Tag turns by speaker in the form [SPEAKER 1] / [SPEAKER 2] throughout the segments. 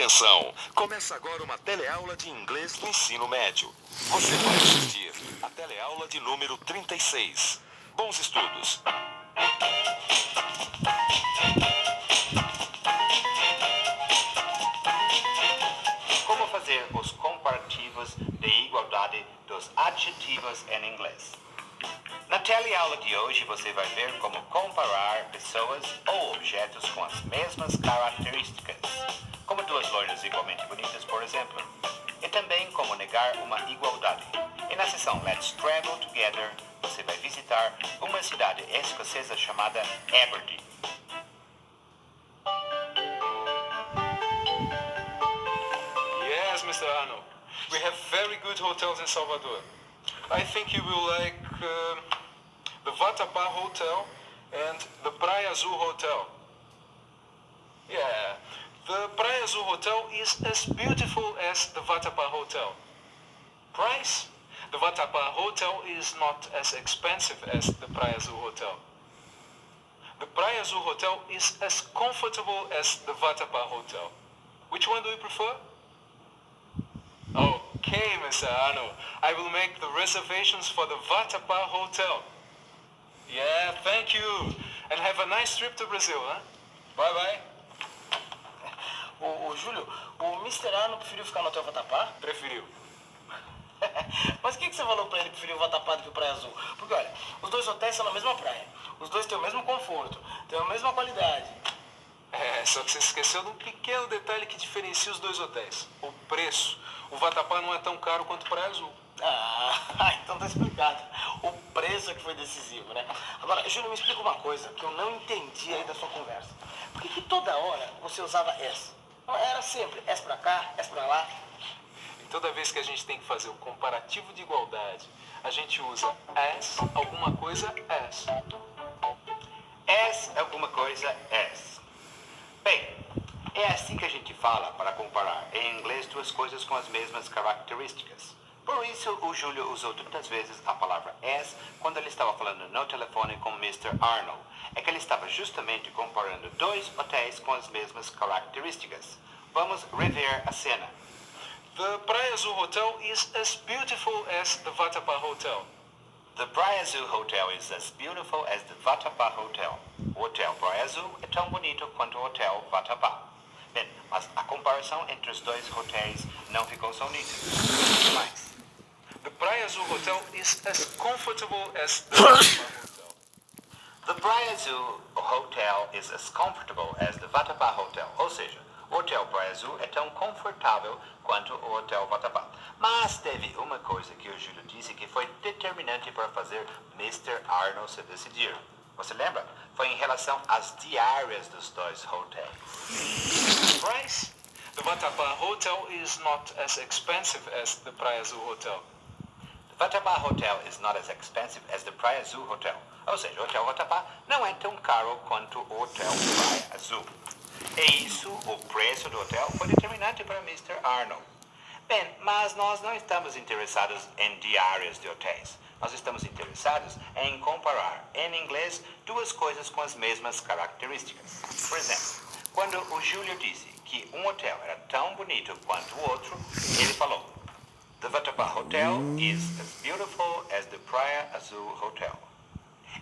[SPEAKER 1] Atenção! Começa agora uma teleaula de inglês do ensino médio. Você vai assistir a teleaula de número 36. Bons estudos!
[SPEAKER 2] Como fazer os comparativos de igualdade dos adjetivos em inglês? Na teleaula de hoje você vai ver como comparar pessoas ou objetos com as mesmas características, como duas loiras igualmente bonitas, por exemplo, e também como negar uma igualdade. E na sessão Let's Travel Together você vai visitar uma cidade escocesa chamada Aberdeen.
[SPEAKER 3] Yes, Mr. Arnold. We have very good hotels in Salvador. I think you will like the Vatapá Hotel and the Praia Azul Hotel. Yeah, the Praia Azul Hotel is as beautiful as the Vatapá Hotel. Price? The Vatapá Hotel is not as expensive as the Praia Azul Hotel. The Praia Azul Hotel is as comfortable as the Vatapá Hotel. Which one do you prefer? Okay, Mr. Arnold. I will make the reservations for the Vatapá Hotel. Yeah, thank you. And have a nice trip to Brazil, huh? Bye-bye.
[SPEAKER 4] Ô, Júlio, o Mr. Arnold preferiu ficar no Hotel Vatapá?
[SPEAKER 3] Preferiu.
[SPEAKER 4] Mas o que você falou pra ele que preferiu o Vatapá do que o Praia Azul? Porque, olha, os dois hotéis são na mesma praia. Os dois têm o mesmo conforto, têm a mesma qualidade.
[SPEAKER 3] É, só que você esqueceu de um pequeno detalhe que diferencia os dois hotéis. O preço. O Vatapá não é tão caro quanto o Praia Azul.
[SPEAKER 4] Ah, então tá explicado. O preço é que foi decisivo, né? Agora, Júlio, me explica uma coisa que eu não entendi aí da sua conversa. Por que toda hora você usava S? Era sempre S pra cá, S pra lá.
[SPEAKER 3] E toda vez que a gente tem que fazer o comparativo de igualdade, a gente usa as, alguma coisa, as.
[SPEAKER 2] As alguma coisa as. Bem, é assim que a gente fala para comparar em inglês duas coisas com as mesmas características. Por isso, o Júlio usou tantas vezes a palavra as quando ele estava falando no telefone com Mr. Arnold. É que ele estava justamente comparando dois hotéis com as mesmas características. Vamos rever a cena.
[SPEAKER 3] The Praia Azul Hotel is as beautiful as the Vatapá Hotel.
[SPEAKER 2] The Praia Azul Hotel is as beautiful as the Vatapá Hotel. O Hotel Praia Azul é tão bonito quanto o Hotel Vatapá. Bem, mas a comparação entre os dois hotéis não ficou só nisso. Mas,
[SPEAKER 3] The Praia Azul Hotel is as comfortable as the Vatapá Hotel.
[SPEAKER 2] the Praia Azul Hotel is as comfortable as the Vatapá Hotel. Ou seja, o Hotel Praia Azul é tão confortável quanto o Hotel Vatapá. Mas teve uma coisa que o Júlio disse que foi determinante para fazer Mr. Arnold se decidir. Você lembra? Foi em relação às diárias dos dois hotéis.
[SPEAKER 3] Price? The Vatapá Hotel is not as expensive as the Praia Azul Hotel.
[SPEAKER 2] The Vatapá Hotel is not as expensive as the Praia Azul Hotel. Ou seja, o Hotel Vatapá não é tão caro quanto o Hotel Praia Azul. E isso, o preço do hotel, foi determinante para Mr. Arnold. Bem, mas nós não estamos interessados em diárias de hotéis. Nós estamos interessados em comparar, em inglês, duas coisas com as mesmas características. Por exemplo, quando o Júlio disse que um hotel era tão bonito quanto o outro, ele falou: The Vatapá Hotel is as beautiful as the Praia Azul Hotel.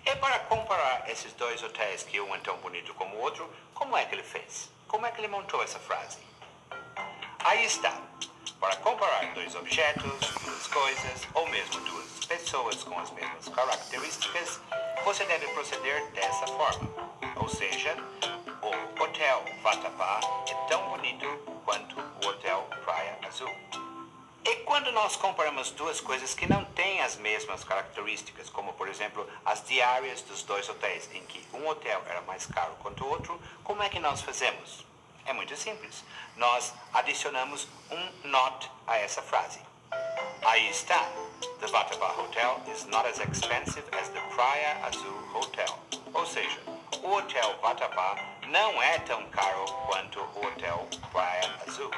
[SPEAKER 2] E para comparar esses dois hotéis, que um é tão bonito como o outro, como é que ele fez? Como é que ele montou essa frase? Aí está. Para comparar dois objetos, duas coisas, ou mesmo duas pessoas com as mesmas características, você deve proceder dessa forma. Ou seja, o Hotel Vatapá é tão bonito quanto o Hotel Praia Azul. E quando nós comparamos duas coisas que não têm as mesmas características, como por exemplo as diárias dos dois hotéis, em que um hotel era mais caro quanto o outro, como é que nós fazemos? É muito simples. Nós adicionamos um not a essa frase. Aí está. The Vatapá Hotel is not as expensive as the Praia Azul Hotel. Ou seja, o Hotel Vatapá não é tão caro quanto o Hotel Praia Azul.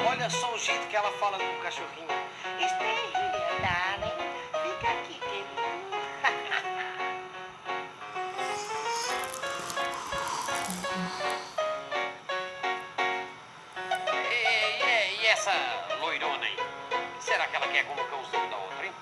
[SPEAKER 4] Olha só o jeito que ela fala com o cachorrinho. Stay here, darling. Fica aqui, querido.
[SPEAKER 5] E essa loirona aí? Será que ela quer como o cãozinho da outra, hein?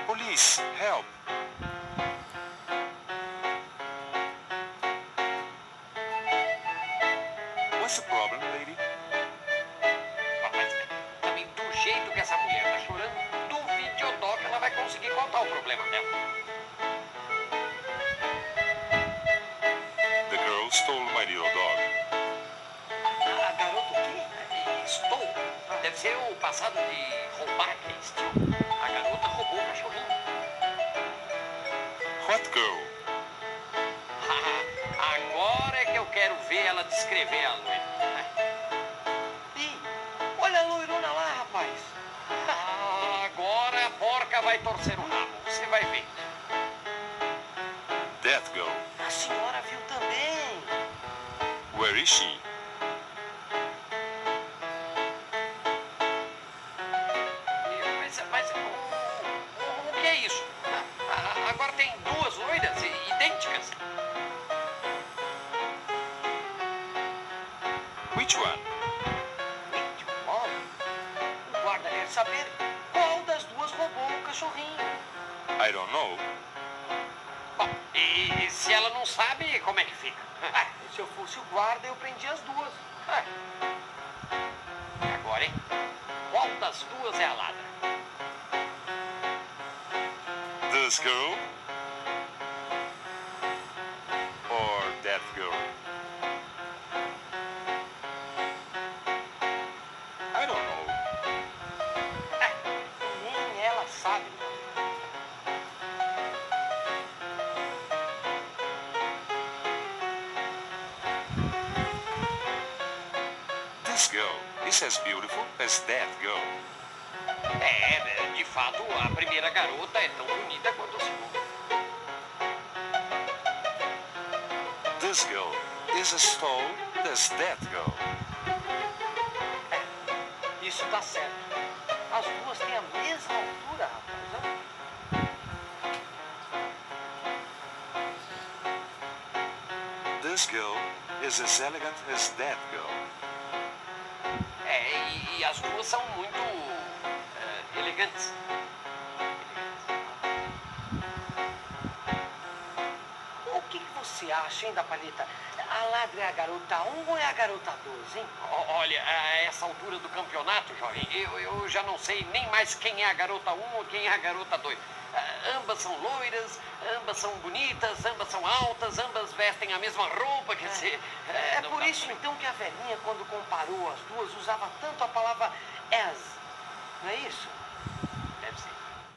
[SPEAKER 1] Police, help! What's the problem, lady?
[SPEAKER 5] Rapaz, também do jeito que essa mulher tá chorando, duvide o dó que ela vai conseguir contar o problema dela.
[SPEAKER 1] The girl stole my little dog.
[SPEAKER 4] A garota o quê?
[SPEAKER 5] Estou. Deve ser o passado de roubar que é estilo. A garota roubou o cachorrinho.
[SPEAKER 1] What girl?
[SPEAKER 5] Agora é que eu quero ver ela descrever a loira.
[SPEAKER 4] Ih, olha a loirona lá, rapaz.
[SPEAKER 5] Agora a porca vai torcer o rabo. Você vai ver.
[SPEAKER 1] That girl.
[SPEAKER 4] A senhora viu também.
[SPEAKER 1] Where is she?
[SPEAKER 5] Mas o que é isso? Agora tem duas loiras idênticas.
[SPEAKER 1] Which one?
[SPEAKER 4] O guarda quer saber qual das duas roubou o cachorrinho.
[SPEAKER 1] I don't know.
[SPEAKER 5] Bom, e se ela não sabe, como é que fica?
[SPEAKER 4] Se eu fosse o guarda, eu prendia as duas.
[SPEAKER 5] E agora, hein? Qual das duas é a ladra?
[SPEAKER 1] This girl? Or that girl? I don't know.
[SPEAKER 4] Nem ela sabe.
[SPEAKER 1] This girl is as beautiful as that girl.
[SPEAKER 5] De fato, a primeira garota é tão bonita quanto a segunda.
[SPEAKER 1] This girl is as tall as that girl.
[SPEAKER 4] Isso tá certo. As duas têm a mesma altura, rapaz.
[SPEAKER 1] This girl is as elegant as that girl.
[SPEAKER 5] E as duas são muito elegantes.
[SPEAKER 4] O que você acha, hein, da paleta? A ladra é a garota 1 ou é a garota 2, hein?
[SPEAKER 5] Olha, a essa altura do campeonato, jovem, eu já não sei nem mais quem é a garota 1 ou quem é a garota 2. Ambas são loiras, ambas são bonitas, ambas são altas, ambas vestem a mesma roupa, quer dizer...
[SPEAKER 4] É
[SPEAKER 5] não
[SPEAKER 4] por
[SPEAKER 5] dá
[SPEAKER 4] isso,
[SPEAKER 5] pra-
[SPEAKER 4] então, que a velhinha, quando comparou as duas, usava tanto a palavra as. Não é isso?
[SPEAKER 5] Deve ser.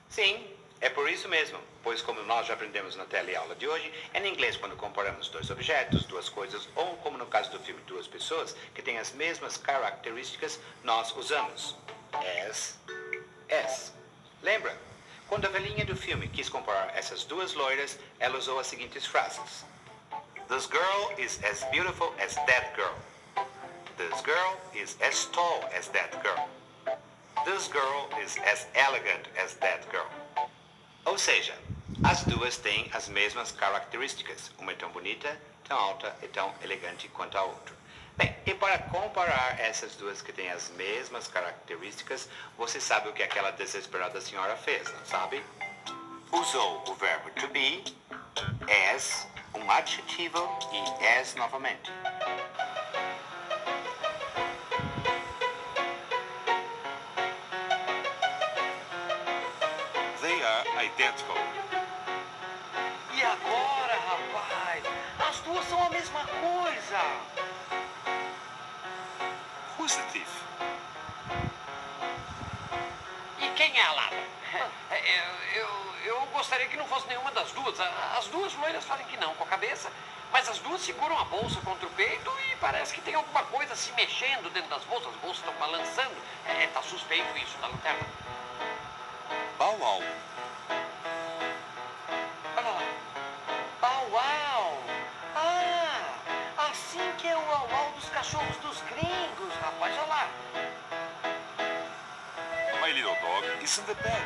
[SPEAKER 2] Sim, é por isso mesmo, pois como nós já aprendemos na teleaula de hoje, é em inglês quando comparamos dois objetos, duas coisas, ou como no caso do filme, duas pessoas, que têm as mesmas características, nós usamos as. Lembra? Quando a velhinha do filme quis comparar essas duas loiras, ela usou as seguintes frases. This girl is as beautiful as that girl. This girl is as tall as that girl. This girl is as elegant as that girl. Ou seja, as duas têm as mesmas características. Uma é tão bonita, tão alta e tão elegante quanto a outra. Bem, e para comparar essas duas que têm as mesmas características, você sabe o que aquela desesperada senhora fez, não sabe? Usou o verbo to be, as, um adjetivo e as novamente.
[SPEAKER 1] They are identical.
[SPEAKER 4] E agora, rapaz? As duas são a mesma coisa.
[SPEAKER 1] Who's the thief?
[SPEAKER 5] E quem quem é a Lada? Eu gostaria que não fosse nenhuma das duas. As duas loiras falam que não com a cabeça, mas as duas seguram a bolsa contra o peito e parece que tem alguma coisa se mexendo dentro das bolsas. As bolsas estão balançando. Tá suspeito isso da lanterna.
[SPEAKER 1] Bow Wow.
[SPEAKER 5] Olha lá. Bow Wow. Ah, assim que é o uau uau dos cachorros dos gringos, rapaz. Olha lá.
[SPEAKER 1] My little dog is in the bag.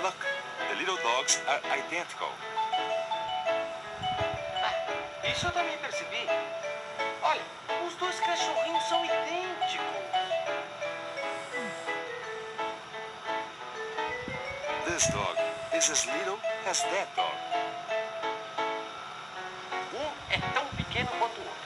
[SPEAKER 1] Look, the little dogs are identical.
[SPEAKER 5] Isso eu também percebi. Olha, os dois cachorrinhos são idênticos.
[SPEAKER 1] This dog is as little as that dog.
[SPEAKER 5] Um é tão pequeno quanto o outro.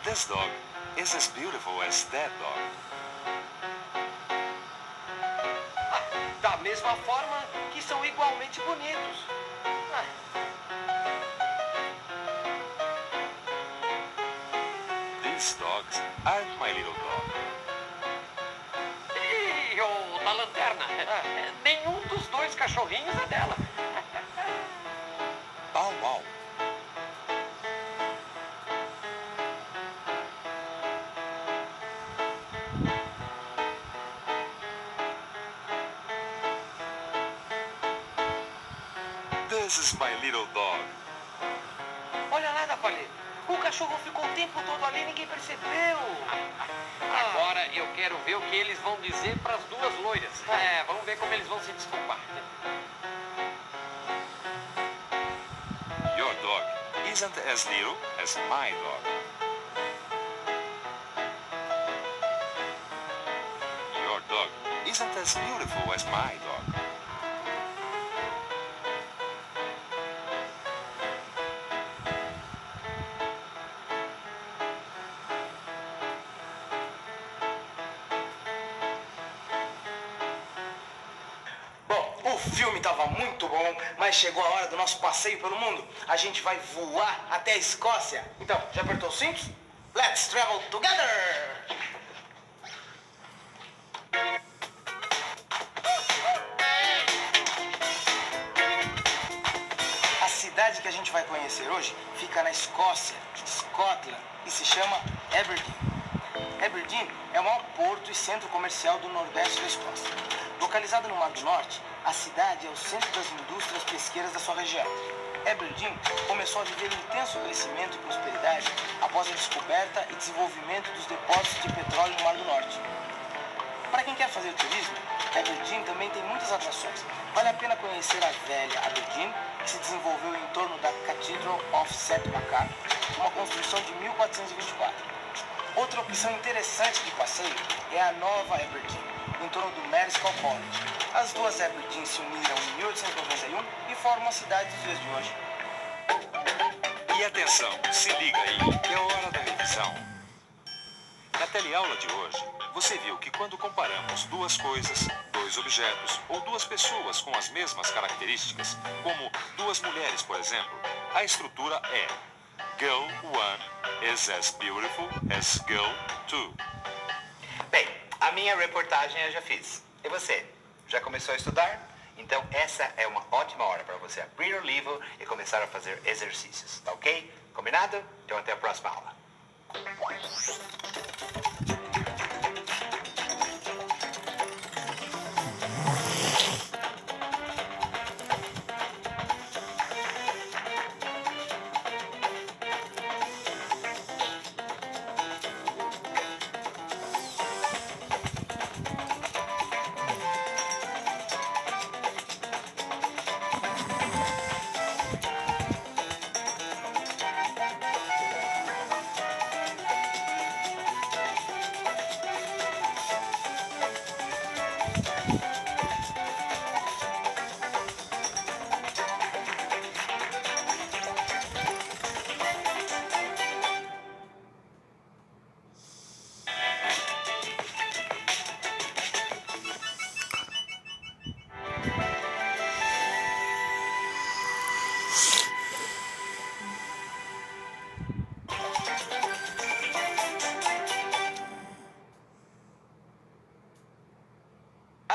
[SPEAKER 1] This dog is as beautiful as that dog.
[SPEAKER 5] Da mesma forma que são igualmente bonitos.
[SPEAKER 1] These dogs are my little dog.
[SPEAKER 5] E o da lanterna? Nenhum dos dois cachorrinhos é dela.
[SPEAKER 1] Bow Wow. This is my little dog.
[SPEAKER 5] Olha lá, Napoli. O cachorro ficou o tempo todo ali e ninguém percebeu. Agora eu quero ver o que eles vão dizer para as duas loiras. Vamos ver como eles vão se desculpar.
[SPEAKER 1] Your dog isn't as little as my dog. Your dog isn't as beautiful as my dog.
[SPEAKER 4] Bom, o filme tava muito bom, mas chegou a hora do nosso passeio pelo mundo. A gente vai voar até a Escócia. Então, já apertou os cintos? Let's travel together! A cidade que a gente vai conhecer hoje fica na Escócia, Scotland, e se chama Aberdeen. Aberdeen é o maior porto e centro comercial do nordeste da Escócia. Localizada no Mar do Norte, a cidade é o centro das indústrias pesqueiras da sua região. Aberdeen começou a viver um intenso crescimento e prosperidade após a descoberta e desenvolvimento dos depósitos de petróleo no Mar do Norte. Para quem quer fazer turismo, Aberdeen também tem muitas atrações. Vale a pena conhecer a velha Aberdeen, que se desenvolveu em torno da Cathedral of St. Macar, uma construção de 1424. Outra opção interessante de passeio é a nova Aberdeen, em torno do Marischal College. As duas Aberdeen se uniram em 1891 e formam a cidade dos dias de hoje.
[SPEAKER 1] E atenção, se liga aí, é hora da revisão. Na teleaula de hoje, você viu que quando comparamos duas coisas, dois objetos ou duas pessoas com as mesmas características, como duas mulheres, por exemplo, a estrutura é Girl 1 is as beautiful as Girl 2.
[SPEAKER 2] Bem, a minha reportagem eu já fiz. E você? Já começou a estudar? Então essa é uma ótima hora para você abrir o livro e começar a fazer exercícios, tá ok? Combinado? Então até a próxima aula.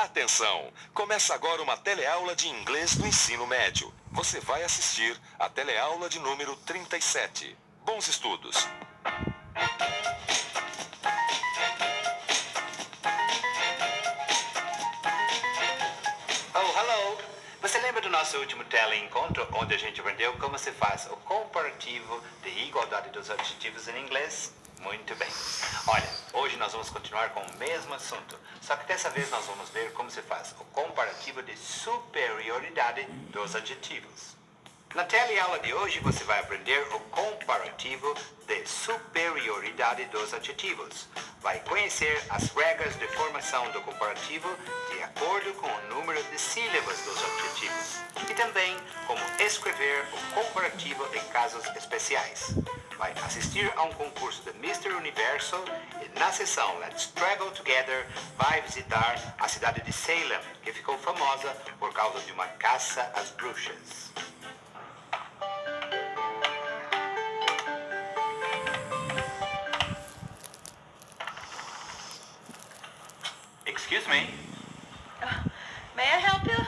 [SPEAKER 1] Atenção! Começa agora uma teleaula de inglês do ensino médio. Você vai assistir a teleaula de número 37. Bons estudos!
[SPEAKER 2] Oh, hello! Você lembra do nosso último teleencontro, onde a gente aprendeu como se faz o comparativo de igualdade dos adjetivos em inglês? Muito bem. Olha, hoje nós vamos continuar com o mesmo assunto, só que dessa vez nós vamos ver como se faz o comparativo de superioridade dos adjetivos. Na teleaula de hoje você vai aprender o comparativo de superioridade dos adjetivos. Vai conhecer as regras de formação do comparativo de acordo com o número de sílabas dos adjetivos. E também como escrever o comparativo em casos especiais. Vai assistir a um concurso de Mr. Universo e na sessão Let's Travel Together vai visitar a cidade de Salem, que ficou famosa por causa de uma caça às bruxas. Excuse me.
[SPEAKER 6] May I help you?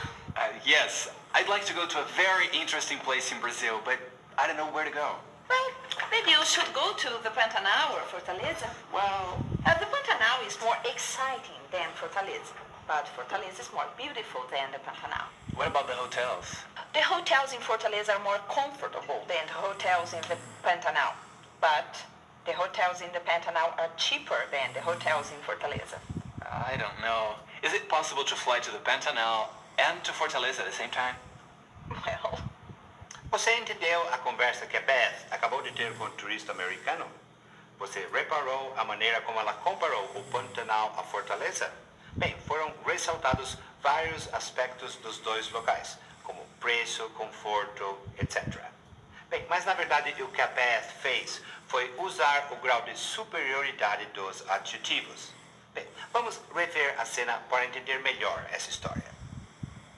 [SPEAKER 7] Yes, I'd like to go to a very interesting place in Brazil, but I don't know where to go.
[SPEAKER 6] Well, maybe you should go to the Pantanal or Fortaleza.
[SPEAKER 7] Well,
[SPEAKER 6] The Pantanal is more exciting than Fortaleza, but Fortaleza is more beautiful than the Pantanal.
[SPEAKER 7] what about the hotels?
[SPEAKER 6] The hotels in Fortaleza are more comfortable than the hotels in the Pantanal, but the hotels in the Pantanal are cheaper than the hotels in Fortaleza.
[SPEAKER 7] I don't know. Is it possible to fly to the Pantanal and to Fortaleza at the same time?
[SPEAKER 6] Well,
[SPEAKER 2] Você entendeu a conversa que a Beth acabou de ter com o turista americano? Você reparou a maneira como ela comparou o Pantanal à Fortaleza? Bem, foram ressaltados vários aspectos dos dois locais, como preço, conforto, etc. Bem, mas na verdade o que a Beth fez foi usar o grau de superioridade dos adjetivos. Bem, vamos rever a cena para entender melhor essa história.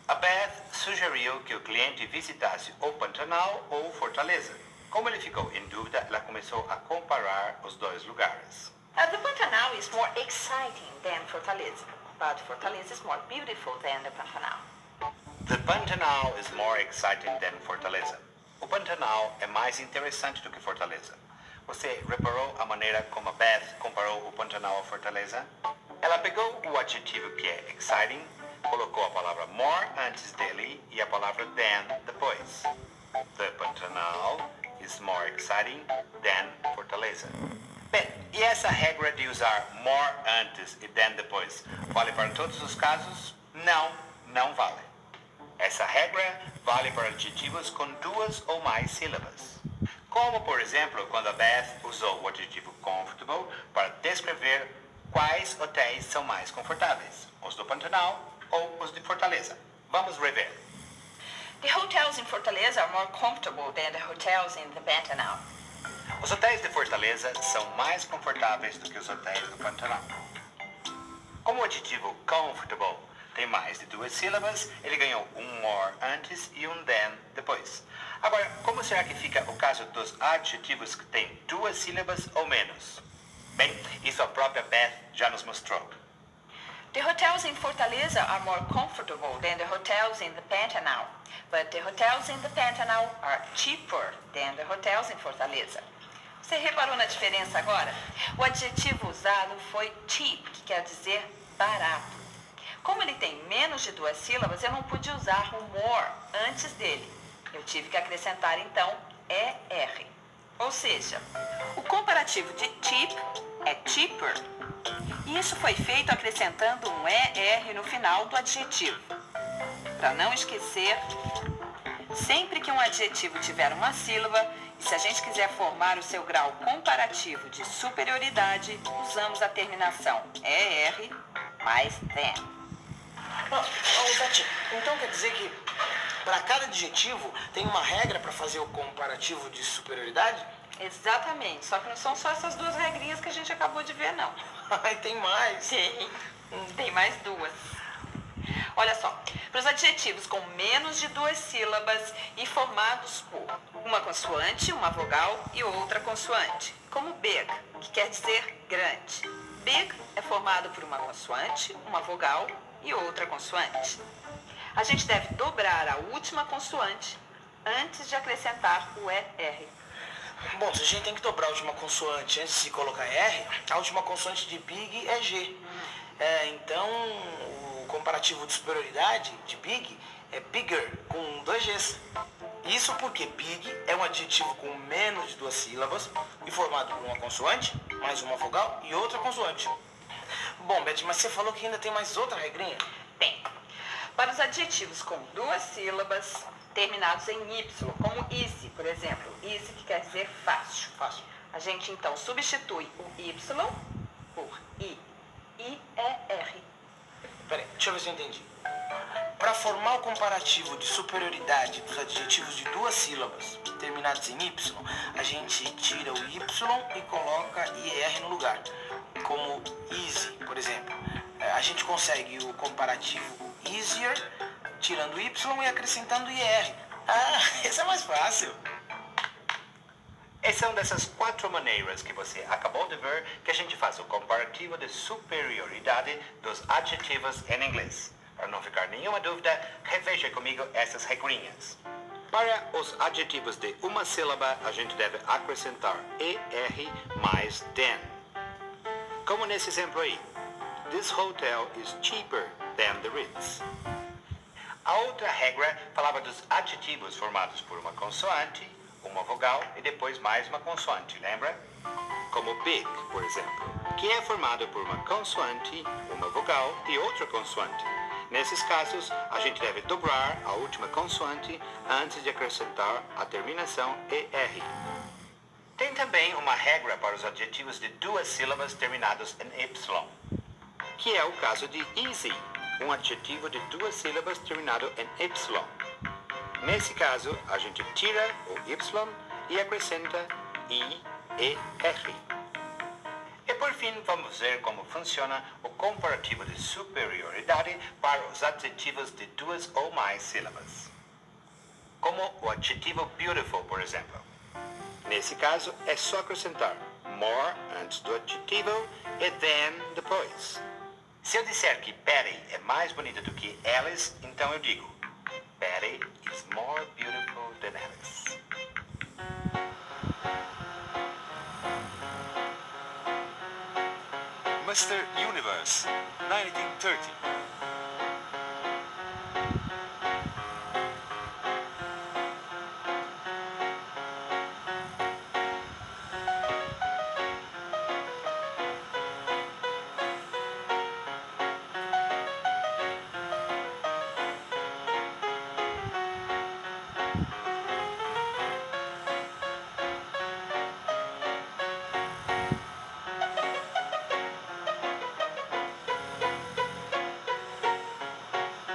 [SPEAKER 2] A Beth sugeriu que o cliente visitasse ou Pantanal ou Fortaleza. Como ele ficou em dúvida, ela começou a comparar os dois lugares.
[SPEAKER 6] the Pantanal is more exciting than Fortaleza, but Fortaleza is more beautiful than the Pantanal.
[SPEAKER 2] The Pantanal is more exciting than Fortaleza. O Pantanal é mais interessante do que Fortaleza. Você reparou a maneira como a Beth comparou o Pantanal à Fortaleza? Ela pegou o adjetivo que é exciting, colocou a palavra more antes dele e a palavra than depois. The Pantanal is more exciting than Fortaleza. Bem, e essa regra de usar more antes e than depois vale para todos os casos? Não, não vale. Essa regra vale para adjetivos com duas ou mais sílabas. Como, por exemplo, quando a Beth usou o adjetivo comfortable para descrever quais hotéis são mais confortáveis, os do Pantanal ou os de Fortaleza. Vamos rever.
[SPEAKER 6] The hotels in Fortaleza are more comfortable than the hotels in the Pantanal.
[SPEAKER 2] Os hotéis de Fortaleza são mais confortáveis do que os hotéis do Pantanal. Como o adjetivo comfortable tem mais de duas sílabas, ele ganhou um more antes e um than depois. Agora, como será que fica o caso dos adjetivos que têm duas sílabas ou menos? Bem, isso a própria Beth já nos mostrou.
[SPEAKER 6] The hotels in Fortaleza are more comfortable than the hotels in the Pantanal, but the hotels in the Pantanal are cheaper than the hotels in Fortaleza. Você reparou na diferença agora? O adjetivo usado foi cheap, que quer dizer barato. Como ele tem menos de duas sílabas, eu não pude usar o more antes dele. Eu tive que acrescentar, então, ER. Ou seja, o comparativo de cheap é cheaper. E isso foi feito acrescentando um ER no final do adjetivo. Para não esquecer, sempre que um adjetivo tiver uma sílaba, e se a gente quiser formar o seu grau comparativo de superioridade, usamos a terminação ER mais than.
[SPEAKER 4] Tati, então quer dizer que para cada adjetivo tem uma regra para fazer o comparativo de superioridade?
[SPEAKER 6] Exatamente, só que não são só essas duas regrinhas que a gente acabou de ver, não.
[SPEAKER 4] Ai, tem mais.
[SPEAKER 6] Tem mais duas. Olha só, para os adjetivos com menos de duas sílabas e formados por uma consoante, uma vogal e outra consoante, como big, que quer dizer grande. Big é formado por uma consoante, uma vogal e outra consoante. A gente deve dobrar a última consoante antes de acrescentar o ER.
[SPEAKER 4] Bom, se a gente tem que dobrar a última consoante antes de colocar R, a última consoante de big é G. Então, o comparativo de superioridade de big é bigger, com 2 Gs. Isso porque big é um adjetivo com menos de 2 sílabas e formado por uma consoante, mais uma vogal e outra consoante. Bom, Beth, mas você falou que ainda tem mais outra regrinha?
[SPEAKER 6] Bem, para os adjetivos com 2 sílabas terminados em Y, como easy, por exemplo. Easy que quer dizer fácil.
[SPEAKER 4] Fácil.
[SPEAKER 6] A gente então substitui o Y por I. I-E-R.
[SPEAKER 4] Peraí, deixa eu ver se eu entendi. Para formar o comparativo de superioridade dos adjetivos de 2 sílabas terminados em Y, a gente tira o Y e coloca IR no lugar. Como easy, por exemplo. A gente consegue o comparativo easier tirando o Y e acrescentando IR. Ah, esse é mais fácil.
[SPEAKER 2] E são dessas 4 maneiras que você acabou de ver que a gente faz o comparativo de superioridade dos adjetivos em inglês. Para não ficar nenhuma dúvida, reveja comigo essas regrinhas. Para os adjetivos de uma sílaba, a gente deve acrescentar ER mais than. Como nesse exemplo aí. This hotel is cheaper than the Ritz. A outra regra falava dos adjetivos formados por uma consoante, uma vogal e depois mais uma consoante, lembra? Como big, por exemplo, que é formado por uma consoante, uma vogal e outra consoante. Nesses casos, a gente deve dobrar a última consoante antes de acrescentar a terminação ER. Tem também uma regra para os adjetivos de 2 sílabas terminados em Y, que é o caso de easy, um adjetivo de 2 sílabas terminado em Y. Nesse caso, a gente tira o Y e acrescenta IER. E por fim, vamos ver como funciona o comparativo de superioridade para os adjetivos de 2 ou mais sílabas. Como o adjetivo beautiful, por exemplo. Nesse caso, é só acrescentar more antes do adjetivo e than depois. Se eu disser que Betty é mais bonita do que Alice, então eu digo Betty is more beautiful than Alice.
[SPEAKER 1] Mr. Universe, 1930.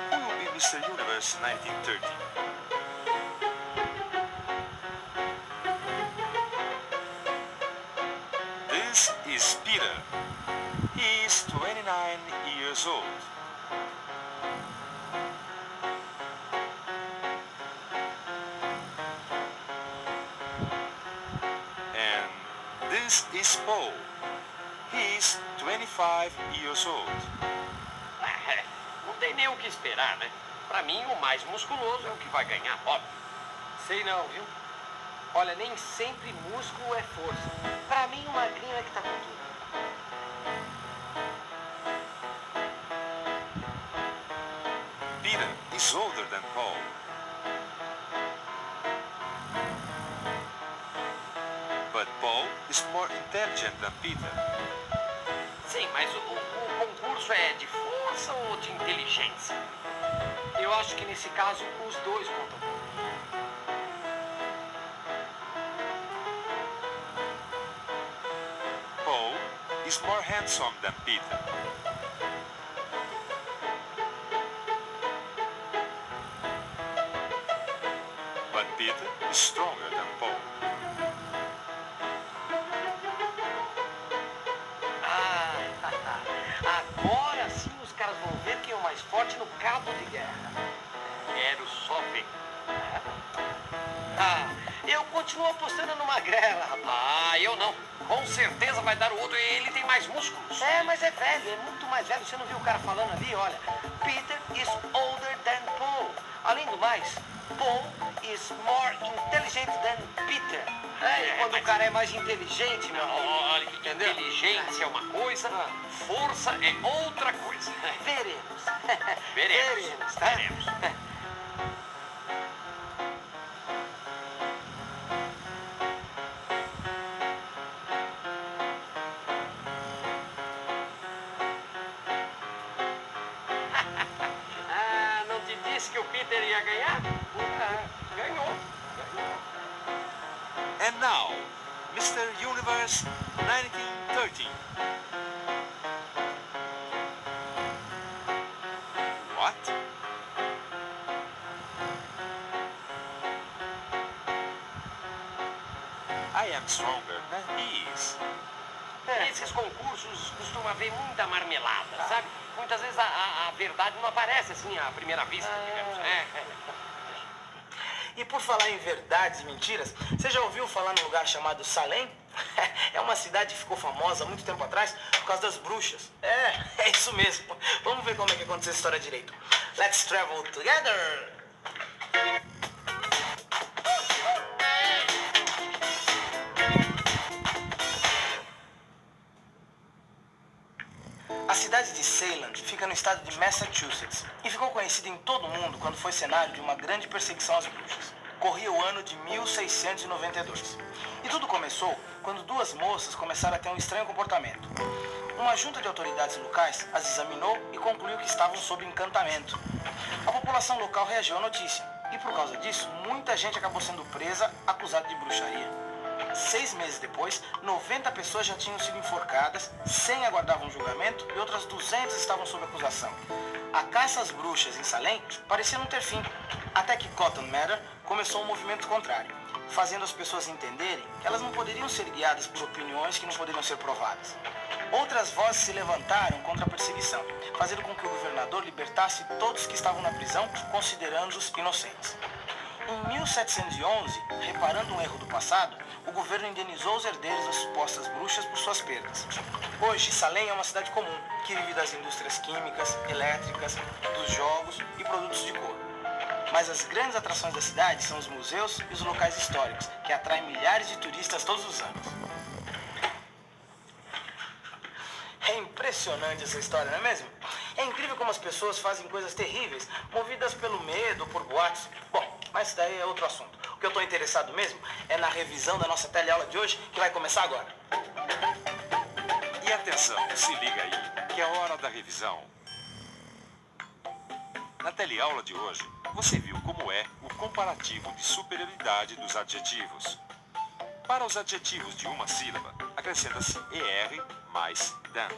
[SPEAKER 1] Who will be Mr. Universe 1930? This is Peter. He is 29 years old. And this is Paul. He is 25 years old.
[SPEAKER 5] Não tem nem o que esperar, né? Pra mim, o mais musculoso é o que vai ganhar, óbvio.
[SPEAKER 8] Sei não, viu? Olha, nem sempre músculo é força. Pra mim, o magrinho é que tá com tudo.
[SPEAKER 1] Peter is older than Paul. But Paul is more intelligent than Peter.
[SPEAKER 5] Sim, mas o concurso é de força ou de inteligência?
[SPEAKER 8] Eu acho que nesse caso, os dois contam.
[SPEAKER 1] Paul is more handsome than Peter. But Peter is stronger than Paul.
[SPEAKER 8] Agora sim os caras vão ver quem é o mais forte no cabo de guerra.
[SPEAKER 5] Quero só ver.
[SPEAKER 8] Ah, Eu continuo apostando no Magrela, rapaz.
[SPEAKER 5] Ah, eu não. Com certeza vai dar o outro. Ele tem mais músculos.
[SPEAKER 8] É, mas é velho, é muito mais velho. Você não viu o cara falando ali? Olha, Peter is older than Paul. Além do mais, Paul is more intelligent than Peter. É, e quando o cara é mais inteligente, meu amigo,
[SPEAKER 5] Olha, inteligência é uma coisa, força é outra coisa.
[SPEAKER 8] veremos.
[SPEAKER 5] Veremos.
[SPEAKER 8] tá?
[SPEAKER 5] Veremos. Ah, não te disse que o Peter ia ganhar? Ah, ganhou.
[SPEAKER 1] And now, Mr. Universe 1913. What? I am stronger than he is.
[SPEAKER 5] Esses concursos costuma haver muita marmelada, sabe? Muitas vezes a verdade não aparece assim à primeira vista, digamos.
[SPEAKER 4] E por falar em verdades e mentiras, você já ouviu falar num lugar chamado Salem? É uma cidade que ficou famosa há muito tempo atrás por causa das bruxas. É isso mesmo. Vamos ver como é que aconteceu essa história direito. Let's travel together! A cidade de Salem fica no estado de Massachusetts e ficou conhecida em todo o mundo quando foi cenário de uma grande perseguição às bruxas. Corria o ano de 1692. E tudo começou quando duas moças começaram a ter um estranho comportamento. Uma junta de autoridades locais as examinou e concluiu que estavam sob encantamento. A população local reagiu à notícia e por causa disso, muita gente acabou sendo presa acusada de bruxaria. 6 meses depois, 90 pessoas já tinham sido enforcadas, 100 aguardavam julgamento e outras 200 estavam sob acusação. A caça às bruxas em Salem parecia não ter fim, até que Cotton Mather começou um movimento contrário, fazendo as pessoas entenderem que elas não poderiam ser guiadas por opiniões que não poderiam ser provadas. Outras vozes se levantaram contra a perseguição, fazendo com que o governador libertasse todos que estavam na prisão, considerando-os inocentes. Em 1711, reparando um erro do passado, o governo indenizou os herdeiros das supostas bruxas por suas perdas. Hoje, Salem é uma cidade comum, que vive das indústrias químicas, elétricas, dos jogos e produtos de cor. Mas as grandes atrações da cidade são os museus e os locais históricos, que atraem milhares de turistas todos os anos. É impressionante essa história, não é mesmo? É incrível como as pessoas fazem coisas terríveis, movidas pelo medo ou por boatos. Bom, mas isso daí é outro assunto. O que eu estou interessado mesmo é na revisão da nossa teleaula de hoje, que vai começar agora.
[SPEAKER 1] E atenção, se liga aí, que é a hora da revisão. Na teleaula de hoje, você viu como é o comparativo de superioridade dos adjetivos. Para os adjetivos de uma sílaba, acrescenta-se ER mais DAN.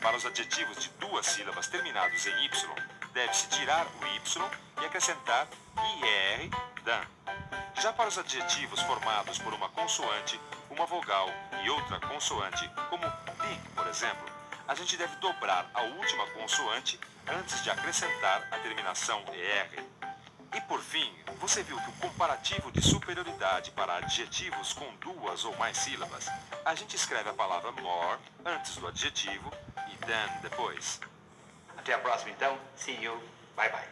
[SPEAKER 1] Para os adjetivos de duas sílabas terminados em Y, deve-se tirar o Y e acrescentar IR DAN. Já para os adjetivos formados por uma consoante, uma vogal e outra consoante, como big, por exemplo, a gente deve dobrar a última consoante antes de acrescentar a terminação ER. E por fim, você viu que o comparativo de superioridade para adjetivos com duas ou mais sílabas, a gente escreve a palavra more antes do adjetivo e than depois.
[SPEAKER 2] Até a próxima então. See you. Bye bye.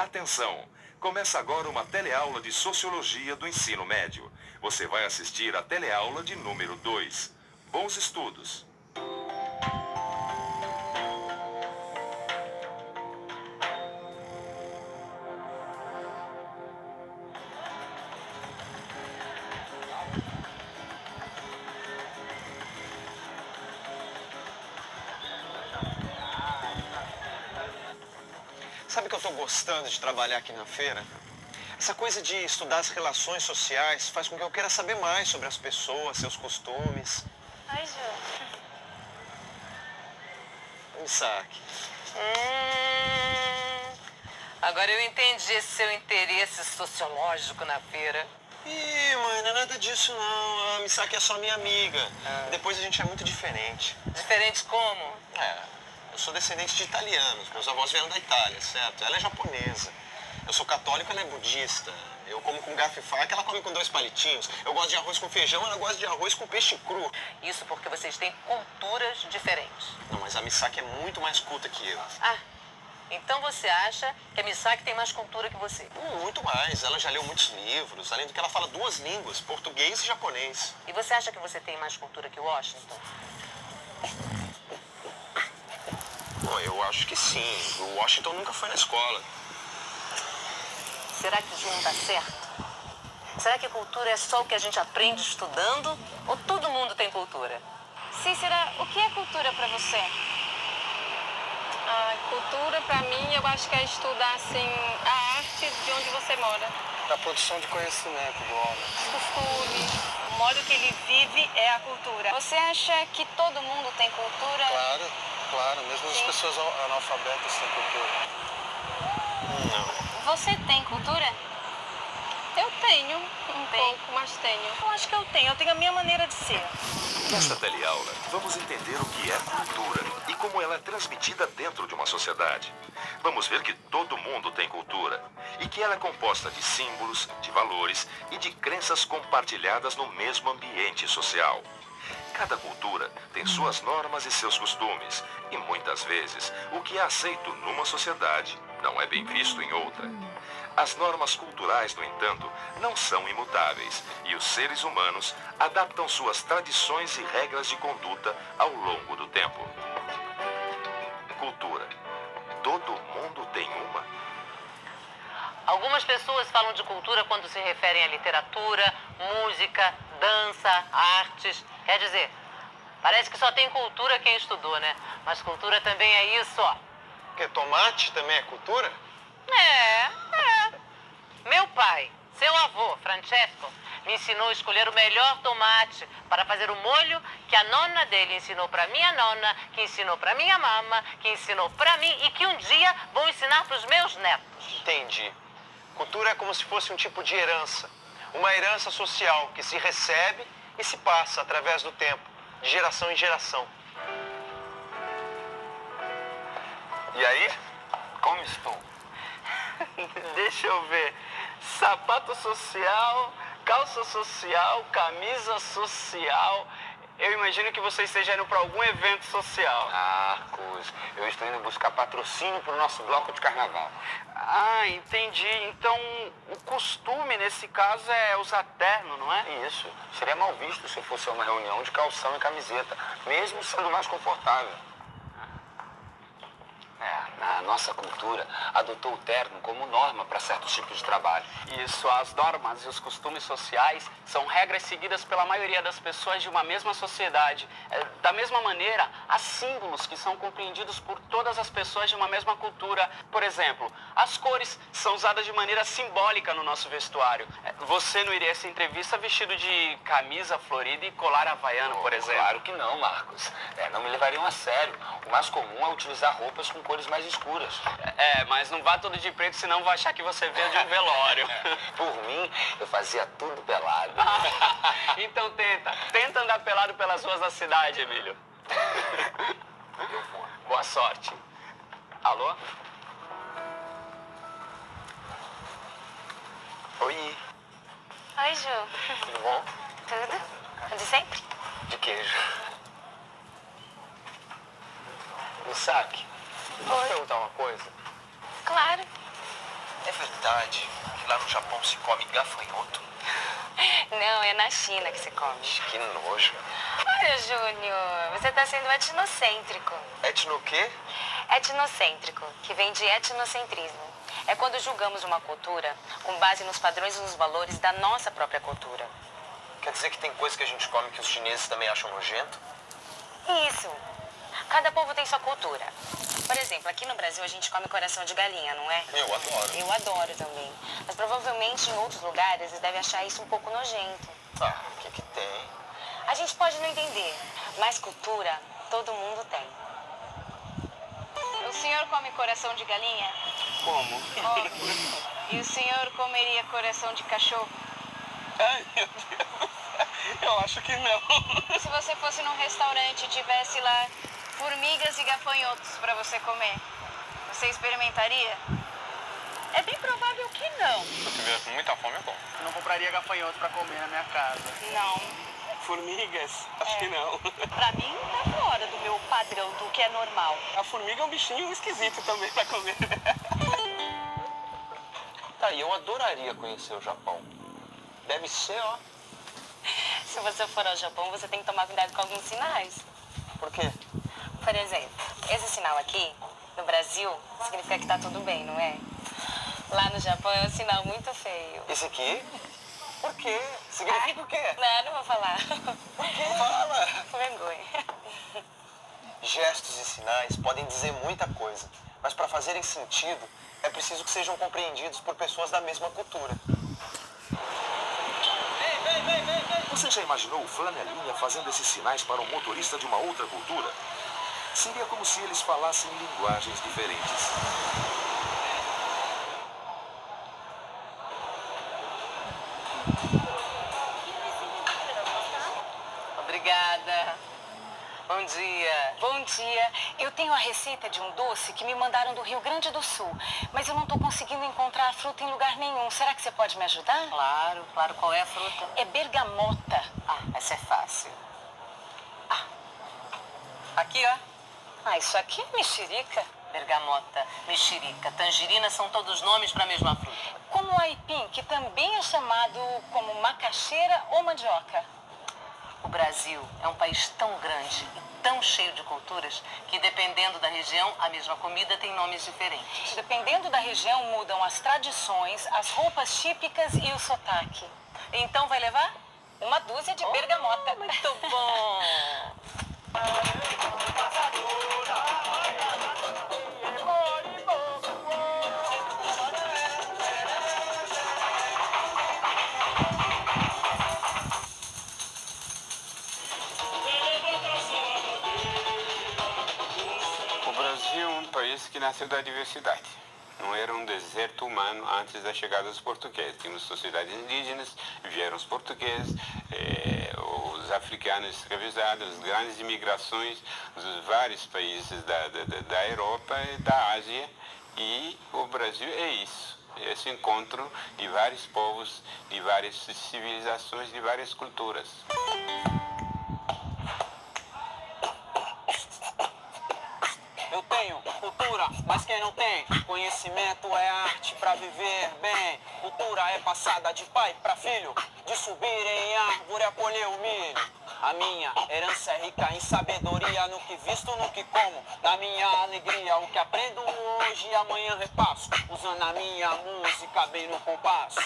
[SPEAKER 1] Atenção! Começa agora uma teleaula de Sociologia do Ensino Médio. Você vai assistir a teleaula de número 2. Bons estudos!
[SPEAKER 9] Sabe que eu tô gostando de trabalhar aqui na feira? Essa coisa de estudar as relações sociais faz com que eu queira saber mais sobre as pessoas, seus costumes.
[SPEAKER 10] Ai, Ju.
[SPEAKER 9] Me saque.
[SPEAKER 10] Agora eu entendi esse seu interesse sociológico na feira.
[SPEAKER 9] Ih, mãe, não é nada disso não. A Misaki é só minha amiga. E depois a gente é muito diferente.
[SPEAKER 10] Diferente como?
[SPEAKER 9] Eu sou descendente de italianos. Meus avós vieram da Itália, certo? Ela é japonesa. Eu sou católico, ela é budista. Eu como com garfo e faca, ela come com 2 palitinhos. Eu gosto de arroz com feijão, ela gosta de arroz com peixe cru.
[SPEAKER 10] Isso porque vocês têm culturas diferentes.
[SPEAKER 9] Não, mas a Misaki é muito mais culta que eu.
[SPEAKER 10] Então você acha que a Misaki tem mais cultura que você?
[SPEAKER 9] Muito mais. Ela já leu muitos livros. Além do que ela fala 2 línguas, português e japonês.
[SPEAKER 10] E você acha que você tem mais cultura que o Washington?
[SPEAKER 9] Bom, eu acho que sim. O Washington nunca foi na escola.
[SPEAKER 10] Será que isso não tá certo? Será que cultura é só o que a gente aprende estudando? Ou todo mundo tem cultura?
[SPEAKER 11] Cícera, o que é cultura para você? Cultura, para mim, eu acho que é estudar, assim, a arte de onde você mora.
[SPEAKER 9] Da produção de conhecimento do homem.
[SPEAKER 11] Os costumes, o modo que ele vive é a cultura. Você acha que todo mundo tem cultura?
[SPEAKER 9] Claro. Mesmo as pessoas analfabetas têm cultura. Não.
[SPEAKER 11] Você tem cultura? Eu tenho, um pouco, mas tenho. Eu acho que eu tenho a minha maneira de ser.
[SPEAKER 1] Nesta teleaula, vamos entender o que é cultura e como ela é transmitida dentro de uma sociedade. Vamos ver que todo mundo tem cultura e que ela é composta de símbolos, de valores e de crenças compartilhadas no mesmo ambiente social. Cada cultura tem suas normas e seus costumes e muitas vezes o que é aceito numa sociedade não é bem visto em outra. As normas culturais, no entanto, não são imutáveis e os seres humanos adaptam suas tradições e regras de conduta ao longo do tempo. Cultura. Todo mundo tem uma?
[SPEAKER 10] Algumas pessoas falam de cultura quando se referem à literatura, música, dança, artes. Quer dizer, parece que só tem cultura quem estudou, né? Mas cultura também é isso, ó.
[SPEAKER 9] Porque tomate também é cultura?
[SPEAKER 10] É. Meu pai, seu avô, Francesco, me ensinou a escolher o melhor tomate para fazer o molho que a nona dele ensinou para minha nona, que ensinou para minha mama, que ensinou para mim e que um dia vou ensinar para os meus netos.
[SPEAKER 9] Entendi. Cultura é como se fosse um tipo de herança. Uma herança social que se recebe e se passa através do tempo, de geração em geração. E aí? Como estou?
[SPEAKER 8] Deixa eu ver. Sapato social, calça social, camisa social. Eu imagino que você esteja indo para algum evento social.
[SPEAKER 9] Marcos, eu estou indo buscar patrocínio para o nosso bloco de carnaval.
[SPEAKER 8] Entendi. Então, o costume nesse caso é usar terno, não é?
[SPEAKER 9] Isso. Seria mal visto se fosse uma reunião de calção e camiseta, mesmo sendo mais confortável. A nossa cultura adotou o terno como norma para certos tipos de trabalho.
[SPEAKER 8] Isso, as normas e os costumes sociais são regras seguidas pela maioria das pessoas de uma mesma sociedade. Da mesma maneira, há símbolos que são compreendidos por todas as pessoas de uma mesma cultura. Por exemplo, as cores são usadas de maneira simbólica no nosso vestuário. Você não iria a essa entrevista vestido de camisa florida e colar havaiano, por exemplo?
[SPEAKER 9] Claro que não, Marcos. Não me levariam a sério. O mais comum é utilizar roupas com cores mais escuras.
[SPEAKER 8] Mas não vá tudo de preto, senão vão achar que você veio de um velório.
[SPEAKER 9] Por mim, eu fazia tudo pelado.
[SPEAKER 8] Então tenta andar pelado pelas ruas da cidade, Emílio. Boa sorte. Alô?
[SPEAKER 9] Oi.
[SPEAKER 11] Oi, Ju.
[SPEAKER 9] Tudo bom?
[SPEAKER 11] Tudo? De sempre?
[SPEAKER 9] De queijo. Misaki, posso perguntar uma coisa?
[SPEAKER 11] Claro.
[SPEAKER 12] É verdade que lá no Japão se come gafanhoto?
[SPEAKER 10] Não, é na China que se come.
[SPEAKER 12] Que nojo.
[SPEAKER 10] Olha, Júnior, você tá sendo etnocêntrico.
[SPEAKER 12] Etno o quê?
[SPEAKER 10] Etnocêntrico, que vem de etnocentrismo. É quando julgamos uma cultura com base nos padrões e nos valores da nossa própria cultura.
[SPEAKER 12] Quer dizer que tem coisa que a gente come que os chineses também acham nojento?
[SPEAKER 10] Isso. Cada povo tem sua cultura. Por exemplo, aqui no Brasil a gente come coração de galinha, não é?
[SPEAKER 12] Eu adoro.
[SPEAKER 10] Eu adoro também. Mas provavelmente em outros lugares eles devem achar isso um pouco nojento.
[SPEAKER 12] Ah, o que tem?
[SPEAKER 10] A gente pode não entender, mas cultura todo mundo tem. O senhor come coração de galinha?
[SPEAKER 12] Como?
[SPEAKER 10] E o senhor comeria coração de cachorro?
[SPEAKER 12] Ai, meu Deus. Eu acho que não.
[SPEAKER 10] Se você fosse num restaurante e tivesse lá formigas e gafanhotos para você comer, você experimentaria? É bem provável que não.
[SPEAKER 12] Se eu tiver com muita fome, é bom.
[SPEAKER 4] Eu não compraria gafanhoto pra comer na minha casa.
[SPEAKER 10] Não.
[SPEAKER 9] Formigas? Acho que não.
[SPEAKER 10] Pra mim tá fora do meu padrão, do que é normal.
[SPEAKER 9] A formiga é um bichinho esquisito também pra comer.
[SPEAKER 12] Tá, e eu adoraria conhecer o Japão. Deve ser, ó.
[SPEAKER 10] Se você for ao Japão, você tem que tomar cuidado com alguns sinais.
[SPEAKER 12] Por quê?
[SPEAKER 10] Por exemplo, esse sinal aqui, no Brasil, significa que tá tudo bem, não é? Lá no Japão é um sinal muito feio.
[SPEAKER 12] Esse aqui? Por quê? Significa o quê?
[SPEAKER 10] Não vou falar.
[SPEAKER 12] Por quê? Fala!
[SPEAKER 10] Vergonha.
[SPEAKER 12] Gestos e sinais podem dizer muita coisa, mas para fazerem sentido, é preciso que sejam compreendidos por pessoas da mesma cultura.
[SPEAKER 1] Você já imaginou o flanelinha fazendo esses sinais para um motorista de uma outra cultura? Seria como se eles falassem linguagens diferentes.
[SPEAKER 10] Obrigada. Bom dia. Bom dia. Eu tenho a receita de um doce que me mandaram do Rio Grande do Sul, mas eu não estou conseguindo encontrar a fruta em lugar nenhum. Será que você pode me ajudar? Claro. Qual é a fruta? É bergamota. Ah, essa é fácil. Aqui, ó. Isso aqui é mexerica. Bergamota, mexerica, tangerina são todos nomes para a mesma fruta. Como o aipim, que também é chamado como macaxeira ou mandioca. O Brasil é um país tão grande e tão cheio de culturas que, dependendo da região, a mesma comida tem nomes diferentes. Dependendo da região, mudam as tradições, as roupas típicas e o sotaque. Então, vai levar uma dúzia de bergamota. Muito bom!
[SPEAKER 13] O Brasil é um país que nasceu da diversidade. Não era um deserto humano antes da chegada dos portugueses. Tínhamos sociedades indígenas, vieram os portugueses, os africanos escravizados, as grandes imigrações dos vários países da Europa e da Ásia. E o Brasil é isso. Esse encontro de vários povos, de várias civilizações, de várias culturas.
[SPEAKER 9] Eu tenho cultura, mas quem não tem conhecimento é arte pra viver bem. Cultura é passada de pai pra filho, de subir em árvore a colher o milho. A minha herança é rica em sabedoria, no que visto, no que como, na minha alegria. O que aprendo hoje e amanhã repasso, usando a minha música bem no compasso.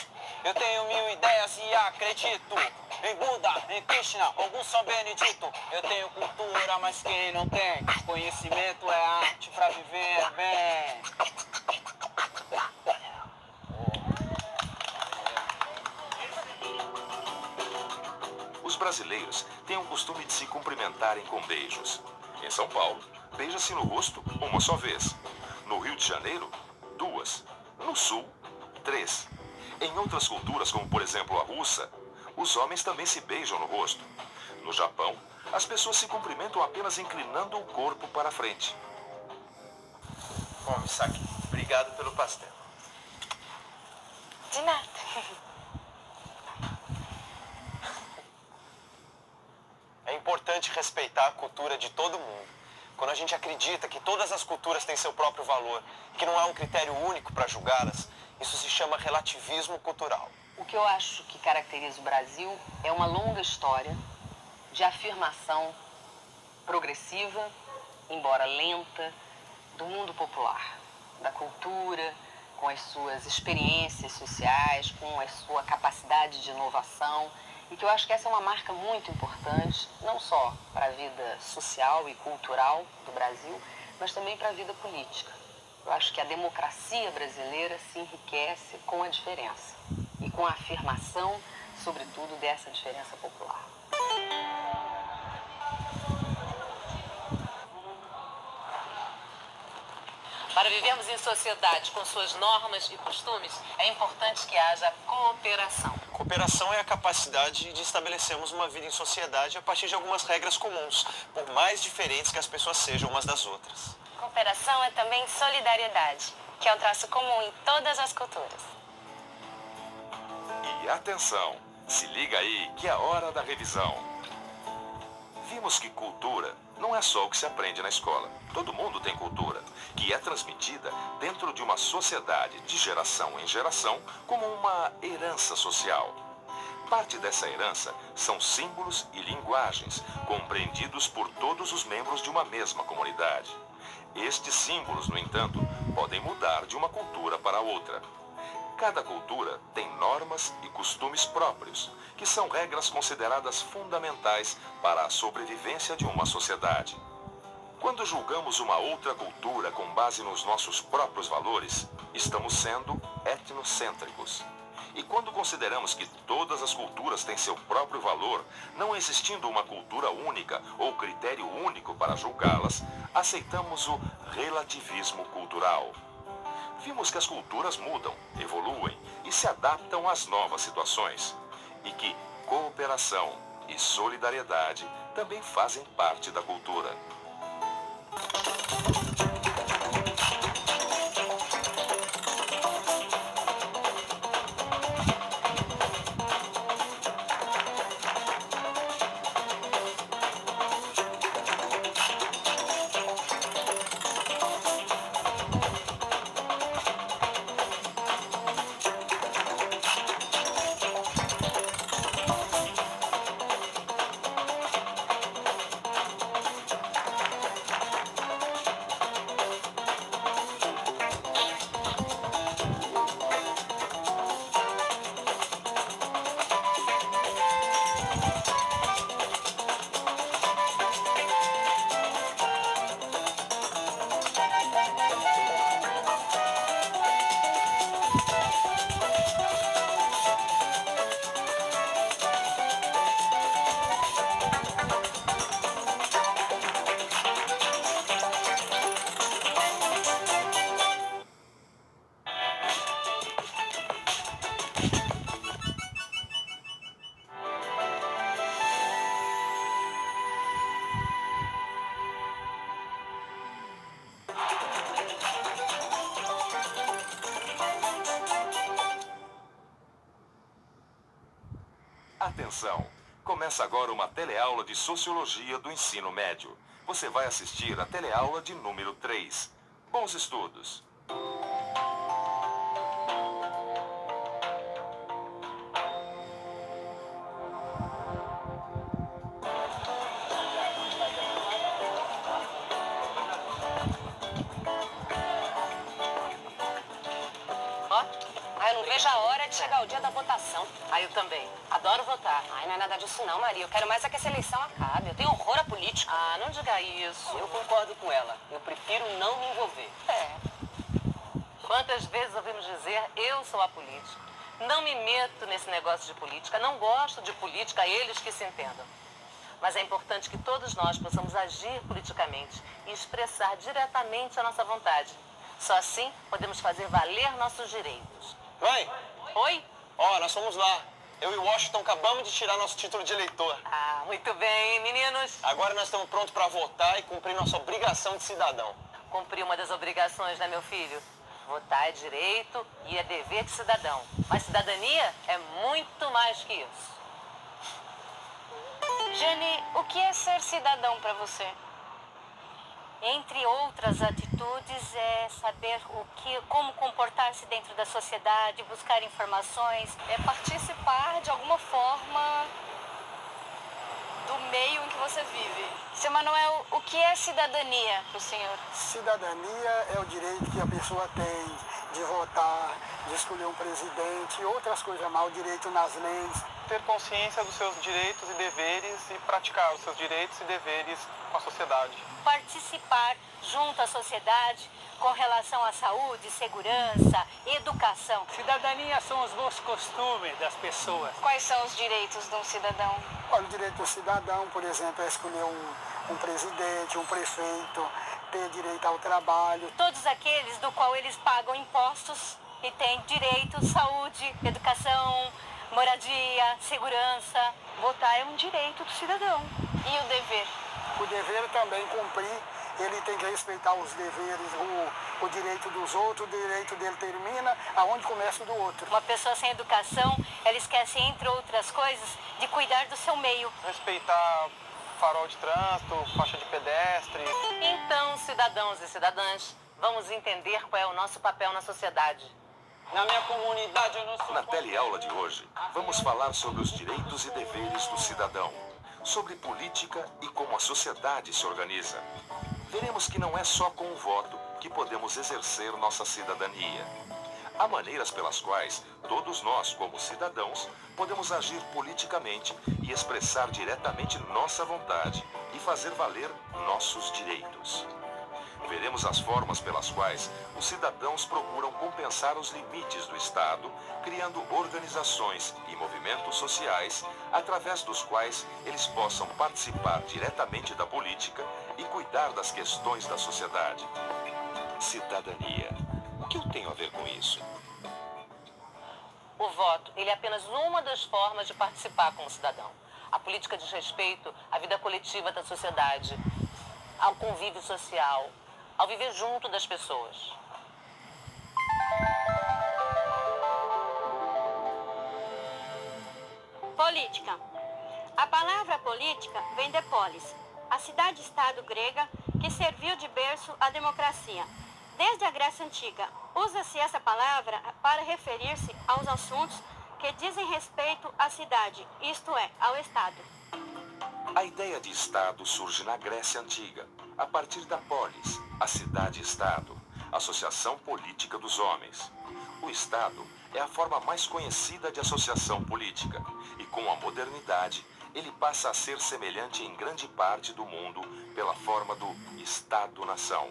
[SPEAKER 9] Eu tenho 1000 ideias e acredito em Buda, em Krishna, algum São Benedito. Eu tenho cultura, mas quem não tem conhecimento é arte pra viver bem.
[SPEAKER 1] Os brasileiros têm o costume de se cumprimentarem com beijos. Em São Paulo, beija-se no rosto uma só vez. No Rio de Janeiro, 2. No Sul, 3. Em outras culturas, como por exemplo a russa, os homens também se beijam no rosto. No Japão, as pessoas se cumprimentam apenas inclinando o corpo para a frente.
[SPEAKER 12] Bom, Misaki, obrigado pelo pastel.
[SPEAKER 10] De nada.
[SPEAKER 9] É importante respeitar a cultura de todo mundo. Quando a gente acredita que todas as culturas têm seu próprio valor, que não há um critério único para julgá-las,
[SPEAKER 12] Isso se chama relativismo cultural.
[SPEAKER 10] O que eu acho que caracteriza o Brasil é uma longa história de afirmação progressiva, embora lenta, do mundo popular, da cultura, com as suas experiências sociais, com a sua capacidade de inovação, e que eu acho que essa é uma marca muito importante, não só para a vida social e cultural do Brasil, mas também para a vida política. Eu acho que a democracia brasileira se enriquece com a diferença e com a afirmação, sobretudo, dessa diferença popular. Para vivermos em sociedade com suas normas e costumes, é importante que haja cooperação.
[SPEAKER 12] Cooperação é a capacidade de estabelecermos uma vida em sociedade a partir de algumas regras comuns, por mais diferentes que as pessoas sejam umas das outras.
[SPEAKER 11] Cooperação é também solidariedade, que é um traço comum em todas as culturas.
[SPEAKER 1] E atenção, se liga aí que é hora da revisão. Vimos que cultura não é só o que se aprende na escola. Todo mundo tem cultura, que é transmitida dentro de uma sociedade de geração em geração como uma herança social. Parte dessa herança são símbolos e linguagens compreendidos por todos os membros de uma mesma comunidade. Estes símbolos, no entanto, podem mudar de uma cultura para outra. Cada cultura tem normas e costumes próprios, que são regras consideradas fundamentais para a sobrevivência de uma sociedade. Quando julgamos uma outra cultura com base nos nossos próprios valores, estamos sendo etnocêntricos. E quando consideramos que todas as culturas têm seu próprio valor, não existindo uma cultura única ou critério único para julgá-las, aceitamos o relativismo cultural. Vimos que as culturas mudam, evoluem e se adaptam às novas situações. E que cooperação e solidariedade também fazem parte da cultura. Atenção! Começa agora uma teleaula de Sociologia do Ensino Médio. Você vai assistir a teleaula de número 3. Bons estudos!
[SPEAKER 10] Eu não vejo a hora de chegar o dia da votação. Eu também. Adoro votar.
[SPEAKER 11] Não é nada disso não, Maria. Eu quero mais é que essa eleição acabe. Eu tenho horror à política.
[SPEAKER 10] Não diga isso. Eu concordo com ela. Eu prefiro não me envolver. Quantas vezes ouvimos dizer, eu sou apolítico. Não me meto nesse negócio de política. Não gosto de política, eles que se entendam. Mas é importante que todos nós possamos agir politicamente e expressar diretamente a nossa vontade. Só assim podemos fazer valer nossos direitos.
[SPEAKER 12] Mãe!
[SPEAKER 10] Oi?
[SPEAKER 12] Nós fomos lá. Eu e o Washington acabamos de tirar nosso título de eleitor.
[SPEAKER 10] Muito bem, meninos.
[SPEAKER 12] Agora nós estamos prontos para votar e cumprir nossa obrigação de cidadão.
[SPEAKER 10] Cumprir uma das obrigações, né, meu filho? Votar é direito e é dever de cidadão. Mas cidadania é muito mais que isso.
[SPEAKER 11] Jane, o que é ser cidadão para você?
[SPEAKER 14] Entre outras atitudes, é saber como comportar-se dentro da sociedade, buscar informações.
[SPEAKER 11] É participar de alguma forma do meio em que você vive.
[SPEAKER 14] Seu Manuel, o que é cidadania para o senhor?
[SPEAKER 15] Cidadania é o direito que a pessoa tem de votar, de escolher um presidente e outras coisas mais, o direito nas leis.
[SPEAKER 12] Ter consciência dos seus direitos e deveres e praticar os seus direitos e deveres com a sociedade.
[SPEAKER 14] Participar junto à sociedade com relação à saúde, segurança, educação.
[SPEAKER 8] Cidadania são os bons costumes das pessoas.
[SPEAKER 11] Quais são os direitos de um cidadão?
[SPEAKER 15] Olha, o direito do cidadão, por exemplo, é escolher um presidente, um prefeito, ter direito ao trabalho.
[SPEAKER 14] Todos aqueles do qual eles pagam impostos e têm direito, saúde, educação, moradia, segurança.
[SPEAKER 11] Votar é um direito do cidadão. E o dever?
[SPEAKER 15] O dever também cumprir, ele tem que respeitar os deveres, o direito dos outros, o direito dele termina aonde começa o do outro.
[SPEAKER 14] Uma pessoa sem educação, ela esquece, entre outras coisas, de cuidar do seu meio.
[SPEAKER 12] Respeitar farol de trânsito, faixa de pedestre.
[SPEAKER 10] Então, cidadãos e cidadãs, vamos entender qual é o nosso papel na sociedade.
[SPEAKER 12] Na minha comunidade eu não sou...
[SPEAKER 1] Na teleaula de hoje, vamos falar sobre os direitos e deveres do cidadão, sobre política e como a sociedade se organiza. Veremos que não é só com o voto que podemos exercer nossa cidadania. Há maneiras pelas quais todos nós, como cidadãos, podemos agir politicamente e expressar diretamente nossa vontade e fazer valer nossos direitos. Veremos as formas pelas quais os cidadãos procuram compensar os limites do Estado, criando organizações e movimentos sociais através dos quais eles possam participar diretamente da política e cuidar das questões da sociedade. Cidadania. O que eu tenho a ver com isso?
[SPEAKER 10] O voto, ele é apenas uma das formas de participar como cidadão. A política diz respeito à vida coletiva da sociedade, ao convívio social, ao viver junto das pessoas.
[SPEAKER 14] Política. A palavra política vem de polis, a cidade-estado grega que serviu de berço à democracia. Desde a Grécia Antiga, usa-se essa palavra para referir-se aos assuntos que dizem respeito à cidade, isto é, ao Estado.
[SPEAKER 1] A ideia de Estado surge na Grécia Antiga, a partir da polis, a cidade-estado, associação política dos homens. O Estado é a forma mais conhecida de associação política e, com a modernidade, ele passa a ser semelhante em grande parte do mundo pela forma do Estado-nação.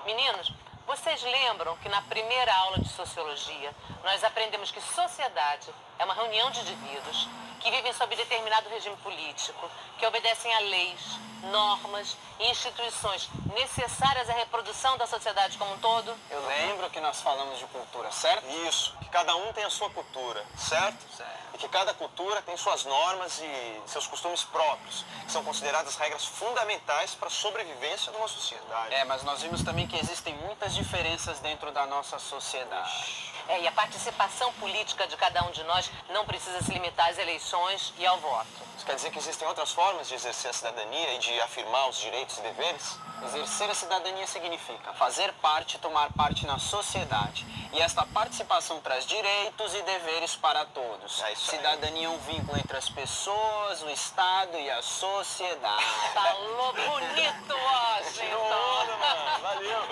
[SPEAKER 10] Meninos, vocês lembram que na primeira aula de sociologia nós aprendemos que sociedade é uma reunião de indivíduos que vivem sob determinado regime político, que obedecem a leis, normas e instituições necessárias à reprodução da sociedade como um todo?
[SPEAKER 12] Eu lembro que nós falamos de cultura, certo? Isso, que cada um tem a sua cultura, certo? E que cada cultura tem suas normas e seus costumes próprios, que são consideradas regras fundamentais para a sobrevivência de uma sociedade.
[SPEAKER 9] Mas nós vimos também que existem muitas diferenças dentro da nossa sociedade.
[SPEAKER 10] E a participação política de cada um de nós não precisa se limitar às eleições e ao voto.
[SPEAKER 12] Isso quer dizer que existem outras formas de exercer a cidadania e de afirmar os direitos e deveres?
[SPEAKER 9] Exercer a cidadania significa fazer parte, tomar parte na sociedade. E esta participação traz direitos e deveres para todos. Cidadania é um vínculo entre as pessoas, o Estado e a sociedade.
[SPEAKER 10] Falou bonito, Washington!
[SPEAKER 12] Valeu!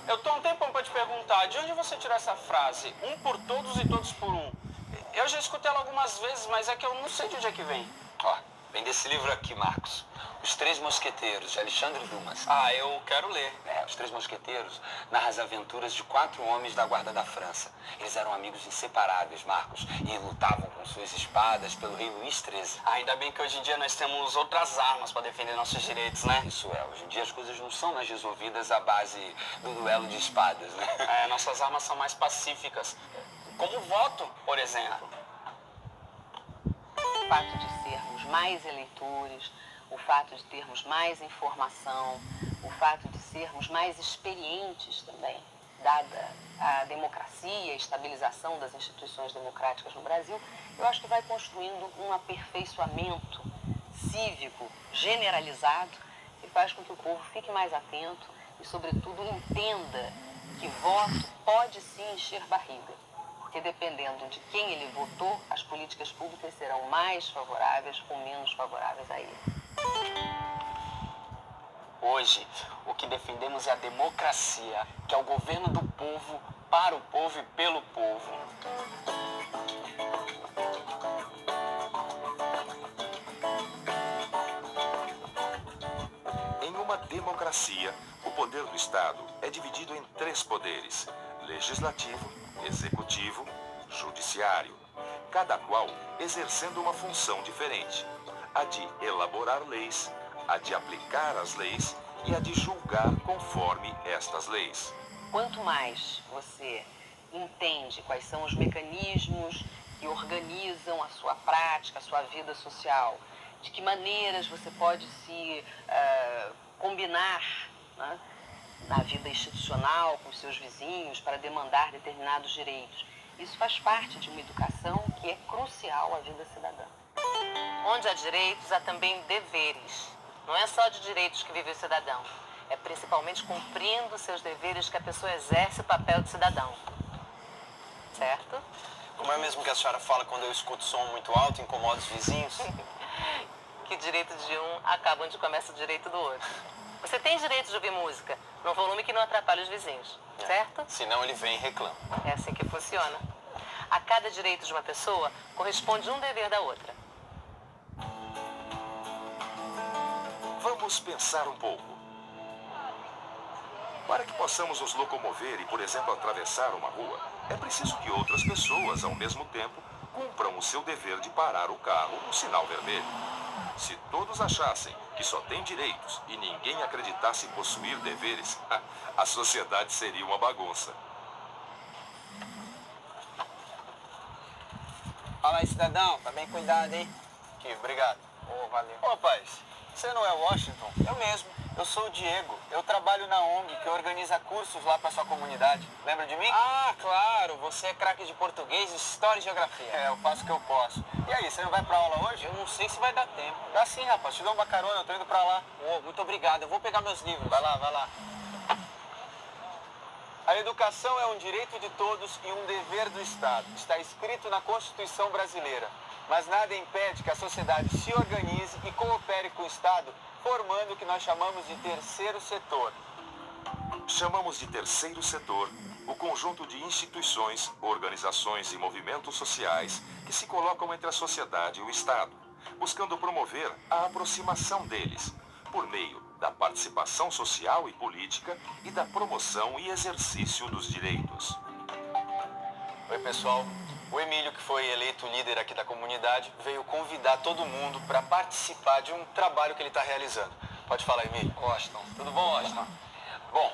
[SPEAKER 9] Eu tô há um tempão pra te perguntar, de onde você tirou essa frase? Um por todos e todos por um. Eu já escutei ela algumas vezes, mas é que eu não sei de onde é que vem.
[SPEAKER 16] Vem desse livro aqui, Marcos. Os Três Mosqueteiros, de Alexandre Dumas.
[SPEAKER 9] Eu quero ler.
[SPEAKER 16] Os Três Mosqueteiros narram as aventuras de 4 homens da guarda da França. Eles eram amigos inseparáveis, Marcos, e lutavam com suas espadas pelo rei Luís XIII.
[SPEAKER 9] Ainda bem que hoje em dia nós temos outras armas para defender nossos direitos, né?
[SPEAKER 16] Isso é, hoje em dia as coisas não são mais resolvidas à base do duelo de espadas, né?
[SPEAKER 9] Nossas armas são mais pacíficas, como o voto, por exemplo.
[SPEAKER 10] fato de sermos mais eleitores, o fato de termos mais informação, o fato de sermos mais experientes também, dada a democracia e a estabilização das instituições democráticas no Brasil, eu acho que vai construindo um aperfeiçoamento cívico generalizado que faz com que o povo fique mais atento e, sobretudo, entenda que voto pode sim encher barriga, porque dependendo de quem ele votou, as políticas públicas serão mais favoráveis ou menos favoráveis a ele.
[SPEAKER 16] Hoje, o que defendemos é a democracia, que é o governo do povo, para o povo e pelo povo.
[SPEAKER 1] Em uma democracia, o poder do Estado é dividido em 3 poderes: legislativo, executivo, judiciário, cada qual exercendo uma função diferente: a de elaborar leis, a de aplicar as leis e a de julgar conforme estas leis.
[SPEAKER 10] Quanto mais você entende quais são os mecanismos que organizam a sua prática, a sua vida social, de que maneiras você pode se combinar, né, na vida institucional com os seus vizinhos para demandar determinados direitos. Isso faz parte de uma educação que é crucial à vida cidadã.
[SPEAKER 17] Onde há direitos, há também deveres. Não é só de direitos que vive o cidadão. É principalmente cumprindo seus deveres que a pessoa exerce o papel de cidadão. Certo?
[SPEAKER 12] Como é mesmo que a senhora fala quando eu escuto som muito alto e incomoda os vizinhos?
[SPEAKER 17] Que direito de um acaba onde começa o direito do outro. Você tem direito de ouvir música num volume que não atrapalhe os vizinhos, certo?
[SPEAKER 12] Senão ele vem e reclama.
[SPEAKER 17] É assim que funciona. A cada direito de uma pessoa corresponde um dever da outra.
[SPEAKER 1] Vamos pensar um pouco. Para que possamos nos locomover e, por exemplo, atravessar uma rua, é preciso que outras pessoas, ao mesmo tempo, cumpram o seu dever de parar o carro no sinal vermelho. Se todos achassem que só tem direitos e ninguém acreditasse possuir deveres, a sociedade seria uma bagunça.
[SPEAKER 12] Fala aí, cidadão. Tá bem cuidado, hein? Aqui, obrigado. Valeu. Ô, rapaz, você não é Washington? Eu mesmo. Eu sou o Diego. Eu trabalho na ONG que organiza cursos lá pra sua comunidade. Lembra de mim? Ah, claro. Você é craque de português, história e geografia. É, eu faço o que eu posso. E aí, você não vai pra aula hoje? Eu não sei se vai dar tempo. Dá sim, rapaz. Te dou uma carona, eu tô indo pra lá. Muito obrigado. Eu vou pegar meus livros. Vai lá, vai lá. A educação é um direito de todos e um dever do Estado. Está escrito na Constituição brasileira. Mas nada impede que a sociedade se organize e coopere com o Estado, formando o que nós chamamos de terceiro setor.
[SPEAKER 1] Chamamos de terceiro setor o conjunto de instituições, organizações e movimentos sociais que se colocam entre a sociedade e o Estado, buscando promover a aproximação deles, por meio da participação social e política e da promoção e exercício dos direitos.
[SPEAKER 12] Oi, pessoal. O Emílio, que foi eleito líder aqui da comunidade, veio convidar todo mundo para participar de um trabalho que ele está realizando. Pode falar, Emílio.
[SPEAKER 16] Washington. Tudo bom, Washington? Bom,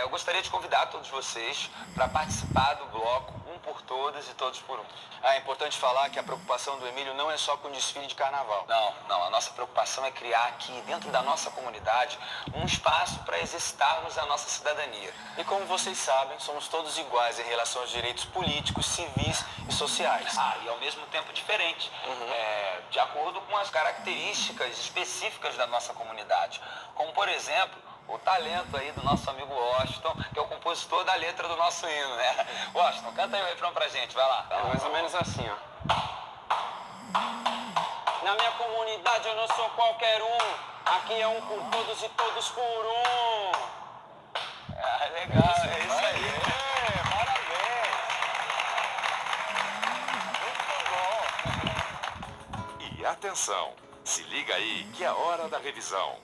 [SPEAKER 16] eu gostaria de convidar todos vocês para participar do bloco Um por Todas e Todos por Um.
[SPEAKER 12] É importante falar que a preocupação do Emílio não é só com o desfile de carnaval.
[SPEAKER 16] Não. A nossa preocupação é criar aqui, dentro da nossa comunidade, um espaço para exercitarmos a nossa cidadania.
[SPEAKER 12] E como vocês sabem, somos todos iguais em relação aos direitos políticos, civis e sociais.
[SPEAKER 16] E ao mesmo tempo diferente, de acordo com as características específicas da nossa comunidade. Como, por exemplo, o talento aí do nosso amigo Washington, que é o compositor da letra do nosso hino, né? Washington, canta aí o refrão pra gente, vai lá.
[SPEAKER 12] É mais ou menos assim, ó. Na minha comunidade eu não sou qualquer um, aqui é um por todos e todos por um.
[SPEAKER 16] Legal, é isso aí.
[SPEAKER 1] E atenção, se liga aí que é a hora da revisão.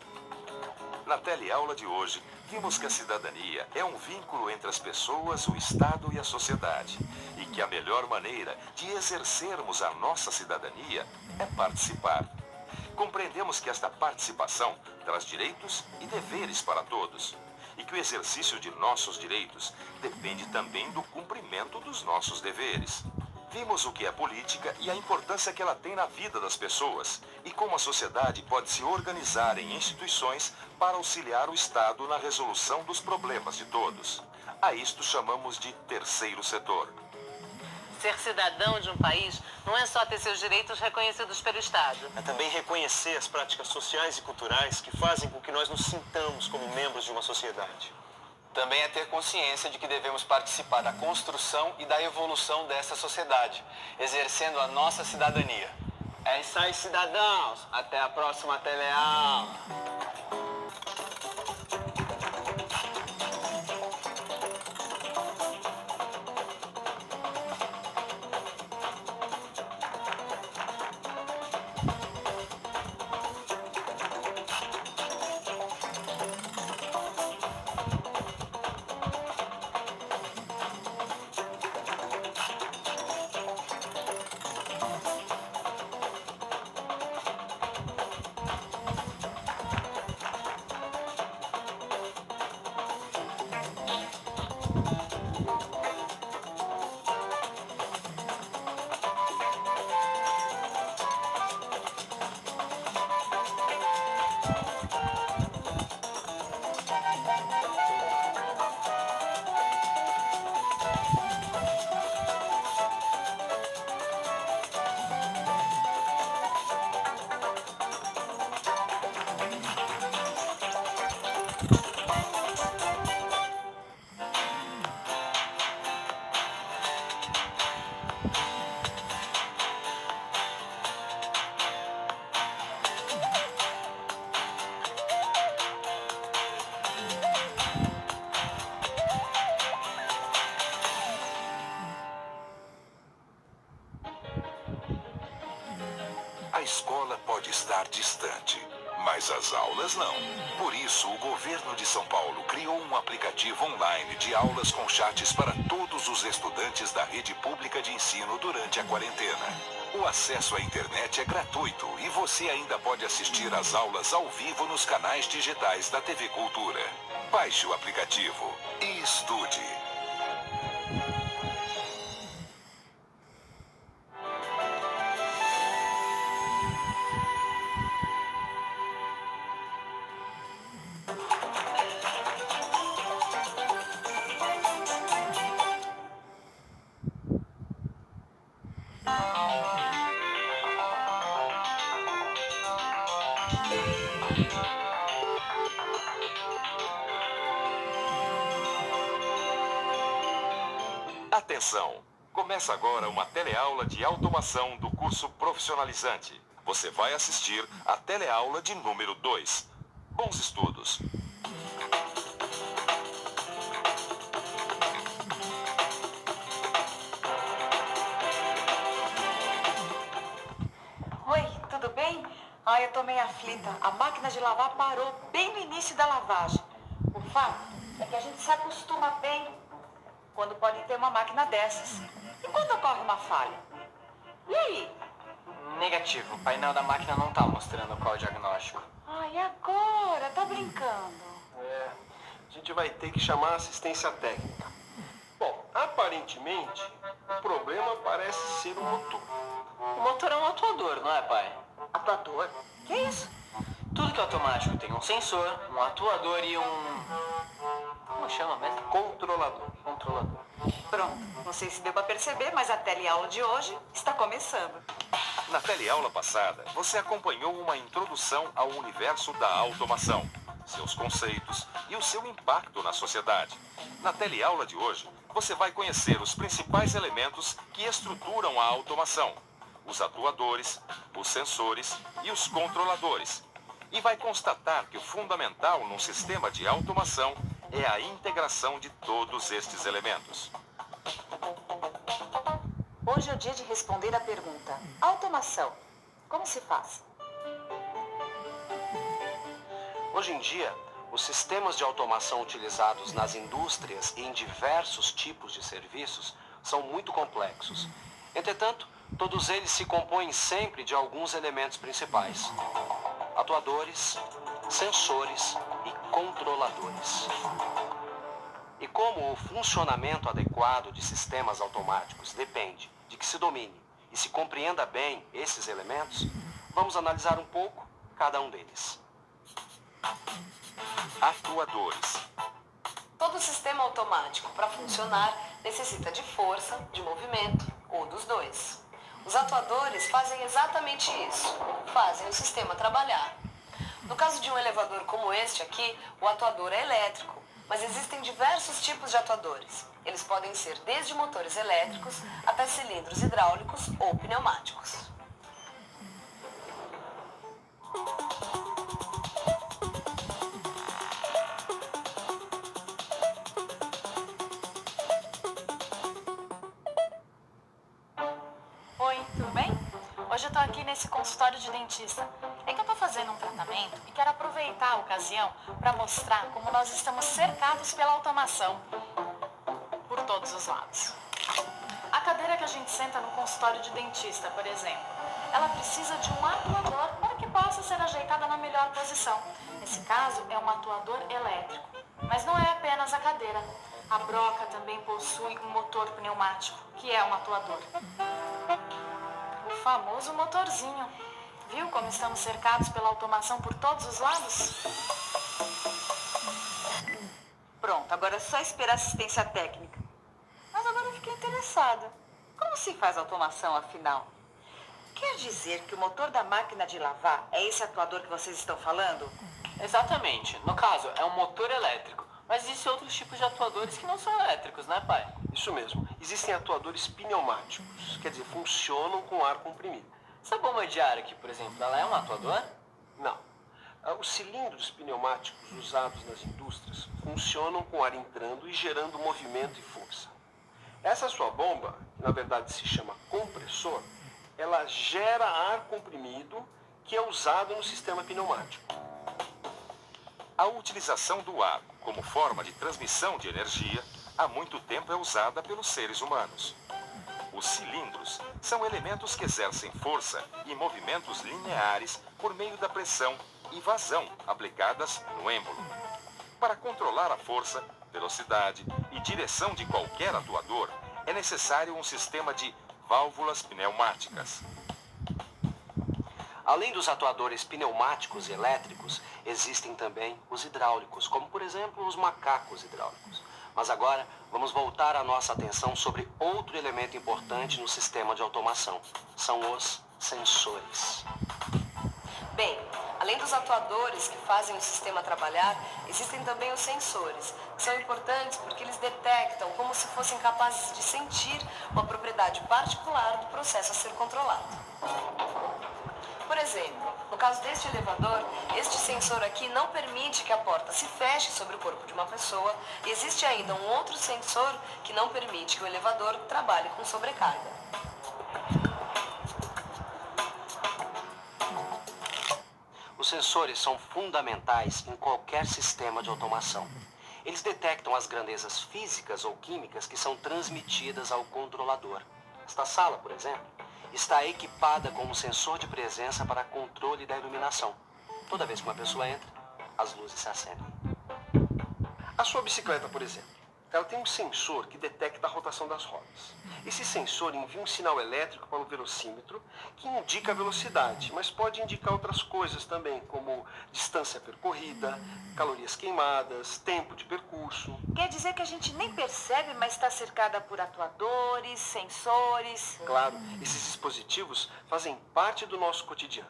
[SPEAKER 1] Na teleaula de hoje, vimos que a cidadania é um vínculo entre as pessoas, o Estado e a sociedade, e que a melhor maneira de exercermos a nossa cidadania é participar. Compreendemos que esta participação traz direitos e deveres para todos, e que o exercício de nossos direitos depende também do cumprimento dos nossos deveres. Vimos o que é política e a importância que ela tem na vida das pessoas e como a sociedade pode se organizar em instituições para auxiliar o Estado na resolução dos problemas de todos. A isto chamamos de terceiro setor.
[SPEAKER 17] Ser cidadão de um país não é só ter seus direitos reconhecidos pelo Estado.
[SPEAKER 12] É também reconhecer as práticas sociais e culturais que fazem com que nós nos sintamos como membros de uma sociedade.
[SPEAKER 7] Também é ter consciência de que devemos participar da construção e da evolução dessa sociedade, exercendo a nossa cidadania.
[SPEAKER 12] É isso aí, cidadãos. Até a próxima teleaula.
[SPEAKER 1] A escola pode estar distante, mas as aulas não. Por isso, o governo de São Paulo criou um aplicativo online de aulas com chats para todos os estudantes da rede pública de ensino durante a quarentena. O acesso à internet é gratuito e você ainda pode assistir às aulas ao vivo nos canais digitais da TV Cultura. Baixe o aplicativo e estude. Atenção! Começa agora uma teleaula de automação do curso profissionalizante. Você vai assistir a teleaula de número 2. Bons estudos!
[SPEAKER 6] Oi, tudo bem? Ai, eu tô meio aflita. A máquina de lavar parou bem no início da lavagem. O fato é que a gente se acostuma bem quando pode ter uma máquina dessas. E quando ocorre uma falha? E aí?
[SPEAKER 18] Negativo. O painel da máquina não tá mostrando qual é o diagnóstico.
[SPEAKER 6] Ai, agora? Tá brincando?
[SPEAKER 12] A gente vai ter que chamar a assistência técnica. Bom, aparentemente, o problema parece ser o motor.
[SPEAKER 18] O motor é um atuador, não é, pai?
[SPEAKER 6] Atuador? Que é isso?
[SPEAKER 18] Tudo que é automático tem um sensor, um atuador e um... Como chama mesmo?
[SPEAKER 12] Controlador.
[SPEAKER 6] Pronto. Não sei se deu pra perceber, mas a teleaula de hoje está começando.
[SPEAKER 1] Na teleaula passada, você acompanhou uma introdução ao universo da automação, seus conceitos e o seu impacto na sociedade. Na teleaula de hoje, você vai conhecer os principais elementos que estruturam a automação, os atuadores, os sensores e os controladores. E vai constatar que o fundamental num sistema de automação é a integração de todos estes elementos.
[SPEAKER 6] Hoje é o dia de responder a pergunta: automação, como se faz?
[SPEAKER 19] Hoje em dia, os sistemas de automação utilizados nas indústrias e em diversos tipos de serviços são muito complexos. Entretanto, todos eles se compõem sempre de alguns elementos principais: atuadores, sensores e controladores. E como o funcionamento adequado de sistemas automáticos depende de que se domine e se compreenda bem esses elementos, vamos analisar um pouco cada um deles.
[SPEAKER 1] Atuadores.
[SPEAKER 17] Todo sistema automático, para funcionar, necessita de força, de movimento ou dos dois. Os atuadores fazem exatamente isso, fazem o sistema trabalhar. No caso de um elevador como este aqui, o atuador é elétrico, mas existem diversos tipos de atuadores. Eles podem ser desde motores elétricos até cilindros hidráulicos ou pneumáticos.
[SPEAKER 20] Oi, tudo bem? Hoje eu tô aqui nesse consultório de dentista. É que eu tô fazendo um tratamento e quero aproveitar a ocasião para mostrar como nós estamos cercados pela automação por todos os lados. A cadeira que a gente senta no consultório de dentista, por exemplo, ela precisa de um atuador para que possa ser ajeitada na melhor posição. Nesse caso, é um atuador elétrico. Mas não é apenas a cadeira. A broca também possui um motor pneumático, que é um atuador. O famoso motorzinho. Viu como estamos cercados pela automação por todos os lados?
[SPEAKER 6] Pronto, agora é só esperar assistência técnica. Mas agora eu fiquei interessada. Como se faz a automação, afinal? Quer dizer que o motor da máquina de lavar é esse atuador que vocês estão falando?
[SPEAKER 18] Exatamente. No caso, é um motor elétrico. Mas existem outros tipos de atuadores que não são elétricos, né, pai?
[SPEAKER 12] Isso mesmo. Existem atuadores pneumáticos, quer dizer, funcionam com ar comprimido.
[SPEAKER 18] Essa bomba de ar aqui, por exemplo, ela é um atuador?
[SPEAKER 12] Não. Os cilindros pneumáticos usados nas indústrias funcionam com ar entrando e gerando movimento e força. Essa sua bomba, que na verdade se chama compressor, ela gera ar comprimido que é usado no sistema pneumático.
[SPEAKER 1] A utilização do ar como forma de transmissão de energia há muito tempo é usada pelos seres humanos. Os cilindros são elementos que exercem força e movimentos lineares por meio da pressão e vazão aplicadas no êmbolo. Para controlar a força, velocidade e direção de qualquer atuador, é necessário um sistema de válvulas pneumáticas.
[SPEAKER 19] Além dos atuadores pneumáticos e elétricos, existem também os hidráulicos, como por exemplo os macacos hidráulicos. Mas agora vamos voltar a nossa atenção sobre outro elemento importante no sistema de automação. São os sensores.
[SPEAKER 17] Bem, além dos atuadores que fazem o sistema trabalhar, existem também os sensores, que são importantes porque eles detectam como se fossem capazes de sentir uma propriedade particular do processo a ser controlado. Por exemplo, no caso deste elevador, este sensor aqui não permite que a porta se feche sobre o corpo de uma pessoa e existe ainda um outro sensor que não permite que o elevador trabalhe com sobrecarga.
[SPEAKER 19] Os sensores são fundamentais em qualquer sistema de automação. Eles detectam as grandezas físicas ou químicas que são transmitidas ao controlador. Esta sala, por exemplo, está equipada com um sensor de presença para controle da iluminação. Toda vez que uma pessoa entra, as luzes se acendem.
[SPEAKER 12] A sua bicicleta, por exemplo, ela tem um sensor que detecta a rotação das rodas. Esse sensor envia um sinal elétrico para o velocímetro que indica a velocidade, mas pode indicar outras coisas também, como distância percorrida, calorias queimadas, tempo de percurso.
[SPEAKER 6] Quer dizer que a gente nem percebe, mas está cercada por atuadores, sensores.
[SPEAKER 12] Claro, esses dispositivos fazem parte do nosso cotidiano.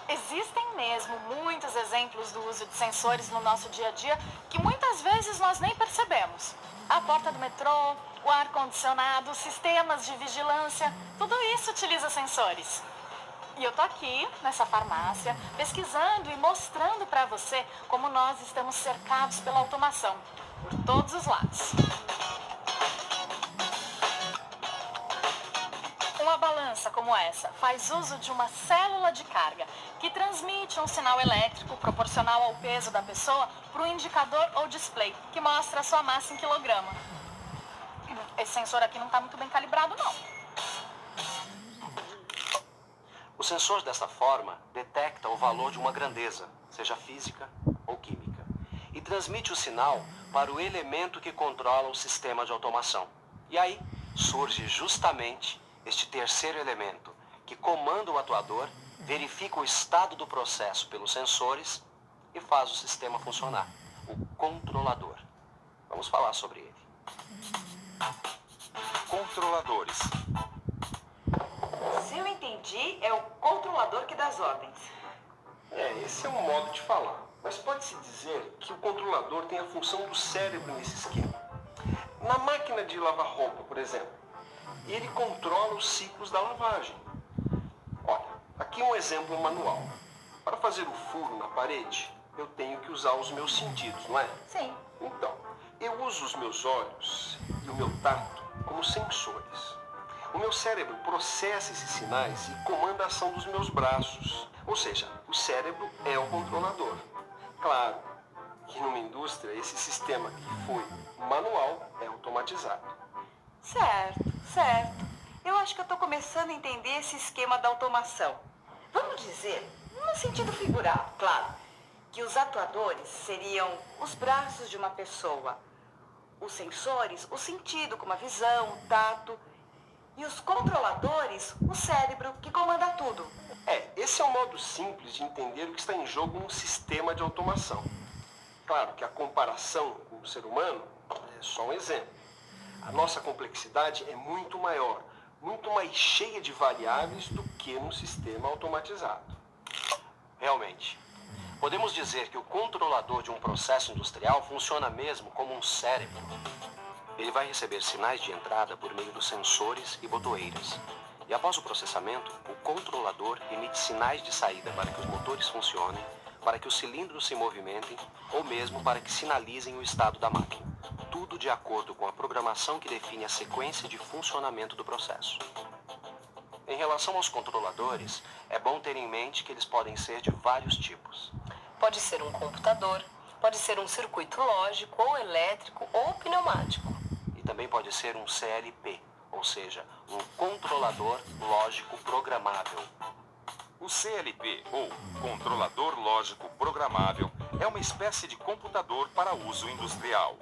[SPEAKER 20] Existem mesmo muitos exemplos do uso de sensores no nosso dia a dia que muitas vezes nós nem percebemos. A porta do metrô, o ar-condicionado, sistemas de vigilância, tudo isso utiliza sensores. E eu tô aqui, nessa farmácia, pesquisando e mostrando para você como nós estamos cercados pela automação, por todos os lados. Uma balança como essa faz uso de uma célula de carga, que transmite um sinal elétrico proporcional ao peso da pessoa para um indicador ou display, que mostra a sua massa em quilograma. Esse sensor aqui não está muito bem calibrado, não.
[SPEAKER 19] O sensor, dessa forma, detecta o valor de uma grandeza, seja física ou química, e transmite o sinal para o elemento que controla o sistema de automação. E aí surge justamente este terceiro elemento, que comanda o atuador, verifica o estado do processo pelos sensores e faz o sistema funcionar, o controlador. Vamos falar sobre ele.
[SPEAKER 1] Controladores.
[SPEAKER 6] Se eu entendi, é o controlador que dá as ordens.
[SPEAKER 12] Esse é um modo de falar. Mas pode-se dizer que o controlador tem a função do cérebro nesse esquema. Na máquina de lavar roupa, por exemplo, ele controla os ciclos da lavagem. Olha, aqui um exemplo manual. Para fazer o furo na parede, eu tenho que usar os meus sentidos, não é?
[SPEAKER 6] Sim.
[SPEAKER 12] Então, eu uso os meus olhos e o meu tato como sensores. O meu cérebro processa esses sinais e comanda a ação dos meus braços. Ou seja, o cérebro é o controlador. Claro que numa indústria esse sistema que foi manual é automatizado.
[SPEAKER 6] Certo. Eu acho que eu estou começando a entender esse esquema da automação. Vamos dizer, no sentido figurado, claro, que os atuadores seriam os braços de uma pessoa, os sensores, o sentido, como a visão, o tato, e os controladores, o cérebro, que comanda tudo.
[SPEAKER 12] Esse é um modo simples de entender o que está em jogo num sistema de automação. Claro que a comparação com o ser humano é só um exemplo. A nossa complexidade é muito maior, muito mais cheia de variáveis do que num sistema automatizado.
[SPEAKER 19] Realmente, podemos dizer que o controlador de um processo industrial funciona mesmo como um cérebro. Ele vai receber sinais de entrada por meio dos sensores e botoeiras. E após o processamento, o controlador emite sinais de saída para que os motores funcionem, para que os cilindros se movimentem ou mesmo para que sinalizem o estado da máquina. Tudo de acordo com a programação que define a sequência de funcionamento do processo. Em relação aos controladores, é bom ter em mente que eles podem ser de vários tipos.
[SPEAKER 17] Pode ser um computador, pode ser um circuito lógico ou elétrico ou pneumático.
[SPEAKER 19] E também pode ser um CLP, ou seja, um controlador lógico programável.
[SPEAKER 1] O CLP, ou Controlador Lógico Programável, é uma espécie de computador para uso industrial.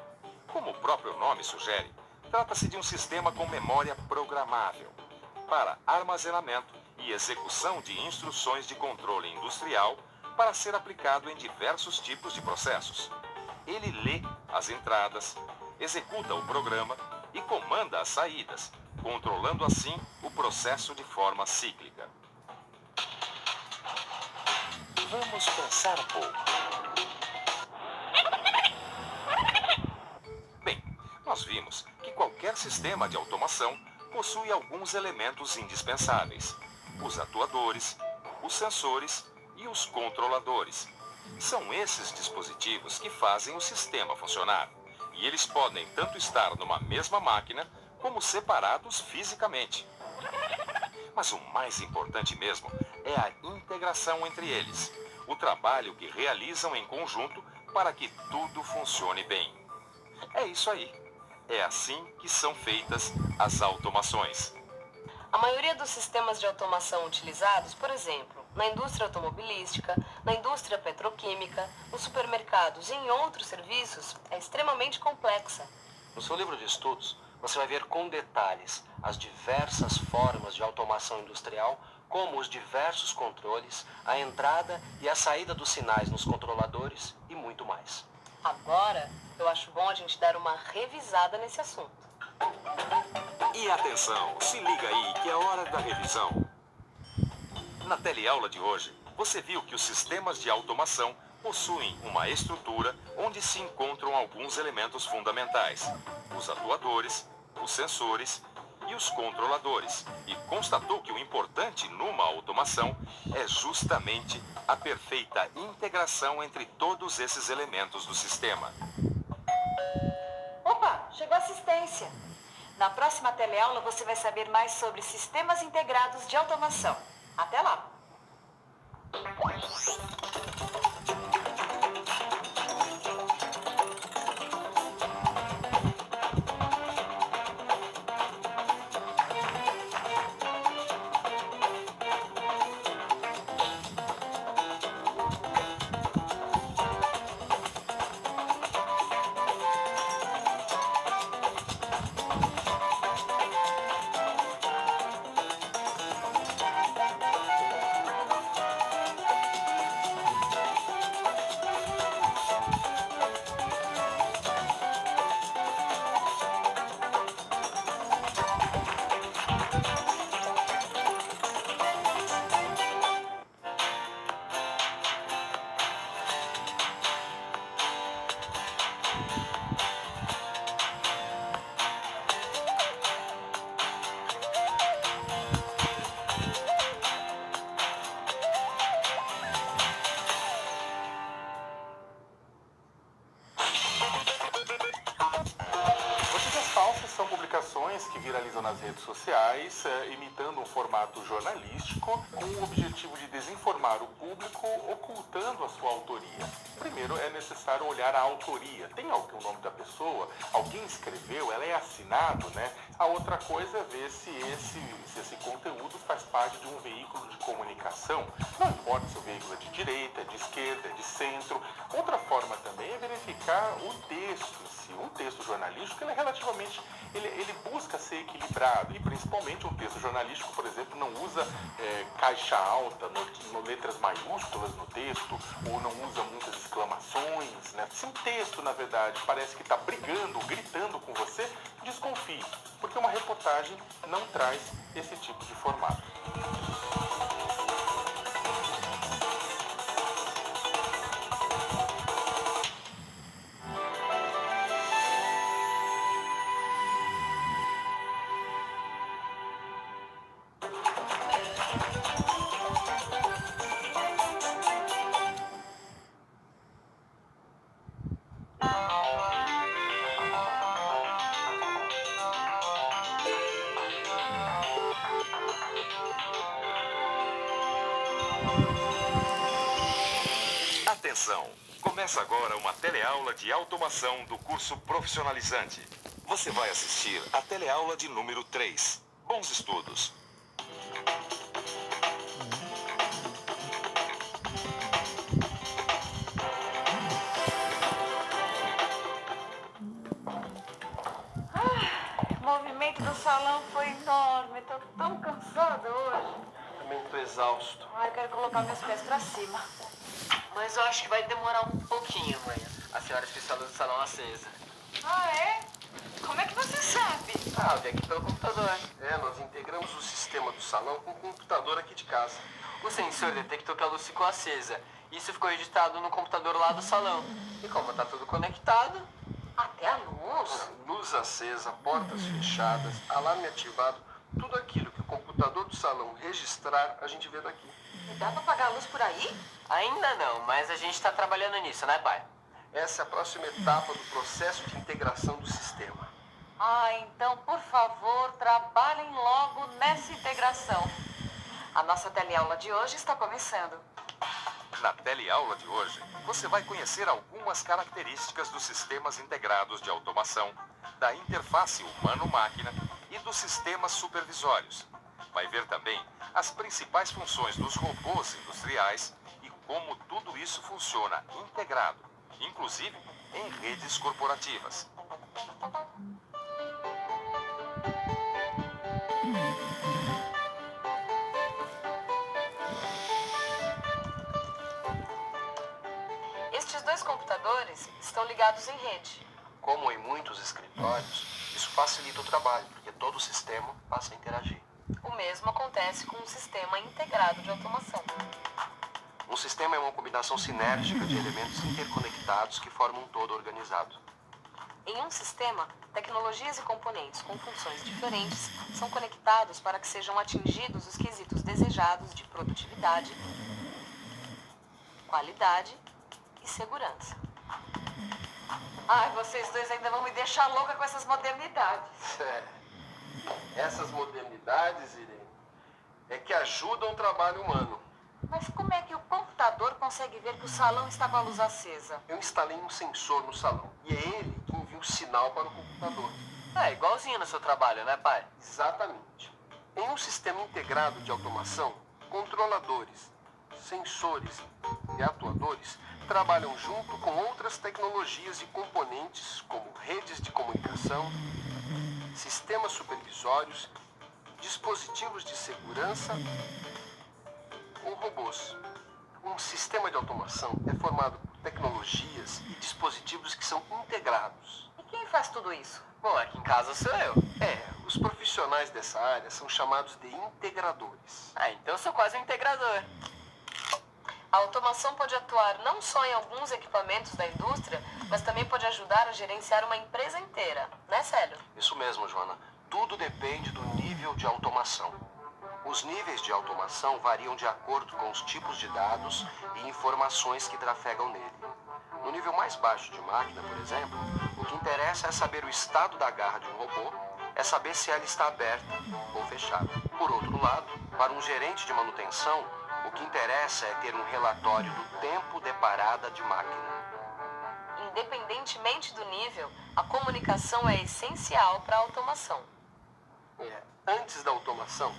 [SPEAKER 1] Como o próprio nome sugere, trata-se de um sistema com memória programável para armazenamento e execução de instruções de controle industrial para ser aplicado em diversos tipos de processos. Ele lê as entradas, executa o programa e comanda as saídas, controlando assim o processo de forma cíclica. Vamos pensar um pouco. Bem, nós vimos que qualquer sistema de automação possui alguns elementos indispensáveis: os atuadores, os sensores e os controladores. São esses dispositivos que fazem o sistema funcionar. E eles podem tanto estar numa mesma máquina, como separados fisicamente. Mas o mais importante mesmo é a integração entre eles, o trabalho que realizam em conjunto para que tudo funcione bem. É isso aí. É assim que são feitas as automações.
[SPEAKER 17] A maioria dos sistemas de automação utilizados, por exemplo, na indústria automobilística, na indústria petroquímica, nos supermercados e em outros serviços, é extremamente complexa.
[SPEAKER 19] No seu livro de estudos, você vai ver com detalhes as diversas formas de automação industrial, como os diversos controles, a entrada e a saída dos sinais nos controladores e muito mais.
[SPEAKER 17] Agora, eu acho bom a gente dar uma revisada nesse assunto.
[SPEAKER 1] E atenção, se liga aí que é hora da revisão. Na teleaula de hoje, você viu que os sistemas de automação possuem uma estrutura onde se encontram alguns elementos fundamentais: os atuadores, os sensores e os controladores, e constatou que o importante numa automação é justamente a perfeita integração entre todos esses elementos do sistema.
[SPEAKER 6] Opa, chegou a assistência. Na próxima teleaula você vai saber mais sobre sistemas integrados de automação. Até lá!
[SPEAKER 21] Notícias falsas são publicações que viralizam nas redes sociais, imitando um formato jornalístico, com o objetivo de desinformar o público, ocultando a sua autoria. Primeiro, é necessário olhar a autoria. Tem o nome da pessoa, alguém escreveu, ela é assinado, né? A outra coisa é ver se esse conteúdo faz parte de um veículo de comunicação. Não importa se o veículo é de direita, é de esquerda, é de centro. Outra forma também é verificar o texto em si. Um texto jornalístico, ele é relativamente, ele busca ser equilibrado. E principalmente um texto jornalístico, por exemplo, não usa caixa alta, letras maiúsculas no texto, ou não usa muitas exclamações, né? Se um texto, na verdade, parece que está brigando, gritando com você, desconfie, porque uma reportagem não traz esse tipo de formato.
[SPEAKER 1] Atenção! Começa agora uma teleaula de automação do curso profissionalizante. Você vai assistir a teleaula de número 3. Bons estudos!
[SPEAKER 22] O movimento do salão foi enorme. Tô tão cansada hoje.
[SPEAKER 19] Também tô exausto.
[SPEAKER 22] Ai, eu quero colocar meus pés pra cima.
[SPEAKER 18] Mas eu acho que vai demorar um pouquinho, mãe. A senhora fez a luz do salão acesa.
[SPEAKER 22] Ah, é? Como é que você sabe?
[SPEAKER 18] Ah, eu vi aqui pelo computador.
[SPEAKER 19] Nós integramos o sistema do salão com o computador aqui de casa.
[SPEAKER 18] O sensor detectou que a luz ficou acesa. Isso ficou registrado no computador lá do salão. E como tá tudo conectado...
[SPEAKER 22] Até a luz?
[SPEAKER 19] Luz acesa, portas fechadas, alarme ativado, tudo aquilo que o computador do salão registrar, a gente vê daqui.
[SPEAKER 22] E dá pra apagar a luz por aí?
[SPEAKER 18] Ainda não, mas a gente tá trabalhando nisso, né, pai?
[SPEAKER 19] Essa é a próxima etapa do processo de integração do sistema.
[SPEAKER 22] Ah, então, por favor, trabalhem logo nessa integração. A nossa teleaula de hoje está começando.
[SPEAKER 1] Na teleaula de hoje, você vai conhecer algumas características dos sistemas integrados de automação, da interface humano-máquina e dos sistemas supervisórios. Vai ver também as principais funções dos robôs industriais e como tudo isso funciona integrado, inclusive em redes corporativas.
[SPEAKER 22] Estes dois computadores estão ligados em rede.
[SPEAKER 19] Como em muitos escritórios, isso facilita o trabalho, porque todo o sistema passa a interagir.
[SPEAKER 22] O mesmo acontece com um sistema integrado de automação.
[SPEAKER 19] Um sistema é uma combinação sinérgica de elementos interconectados que formam um todo organizado.
[SPEAKER 22] Em um sistema, tecnologias e componentes com funções diferentes são conectados para que sejam atingidos os quesitos desejados de produtividade, qualidade e segurança. Ai, vocês dois ainda vão me deixar louca com essas modernidades.
[SPEAKER 19] Essas modernidades, Irene, é que ajudam o trabalho humano.
[SPEAKER 22] Mas como é que o computador consegue ver que o salão está com a luz acesa?
[SPEAKER 19] Eu instalei um sensor no salão e é ele que envia o sinal para o computador.
[SPEAKER 18] É, igualzinho no seu trabalho, né, pai?
[SPEAKER 19] Exatamente. Em um sistema integrado de automação, controladores, sensores e atuadores trabalham junto com outras tecnologias e componentes como redes de comunicação, sistemas supervisórios, dispositivos de segurança ou robôs. Um sistema de automação é formado por tecnologias e dispositivos que são integrados.
[SPEAKER 22] E quem faz tudo isso?
[SPEAKER 18] Bom, aqui em casa sou eu.
[SPEAKER 19] Os profissionais dessa área são chamados de integradores.
[SPEAKER 18] Ah, então eu sou quase um integrador.
[SPEAKER 22] A automação pode atuar não só em alguns equipamentos da indústria, mas também pode ajudar a gerenciar uma empresa inteira, né, Célio?
[SPEAKER 19] Isso mesmo, Joana. Tudo depende do nível de automação. Os níveis de automação variam de acordo com os tipos de dados e informações que trafegam nele. No nível mais baixo de máquina, por exemplo, o que interessa é saber o estado da garra de um robô, é saber se ela está aberta ou fechada. Por outro lado, para um gerente de manutenção, o que interessa é ter um relatório do tempo de parada de máquina.
[SPEAKER 22] Independentemente do nível, a comunicação é essencial para a automação.
[SPEAKER 19] Antes da automação,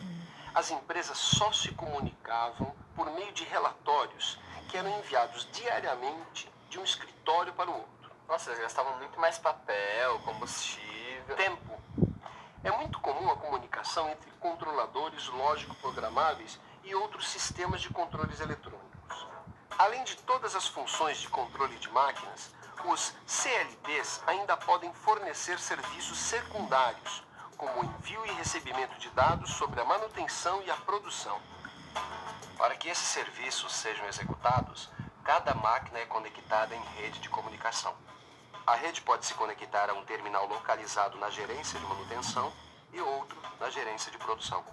[SPEAKER 19] as empresas só se comunicavam por meio de relatórios que eram enviados diariamente de um escritório para o outro.
[SPEAKER 18] Nossa, eles gastavam muito mais papel, combustível...
[SPEAKER 19] Tempo. É muito comum a comunicação entre controladores lógico-programáveis e outros sistemas de controles eletrônicos. Além de todas as funções de controle de máquinas, os CLDs ainda podem fornecer serviços secundários, como o envio e recebimento de dados sobre a manutenção e a produção. Para que esses serviços sejam executados, cada máquina é conectada em rede de comunicação. A rede pode se conectar a um terminal localizado na gerência de manutenção e outro na gerência de produção.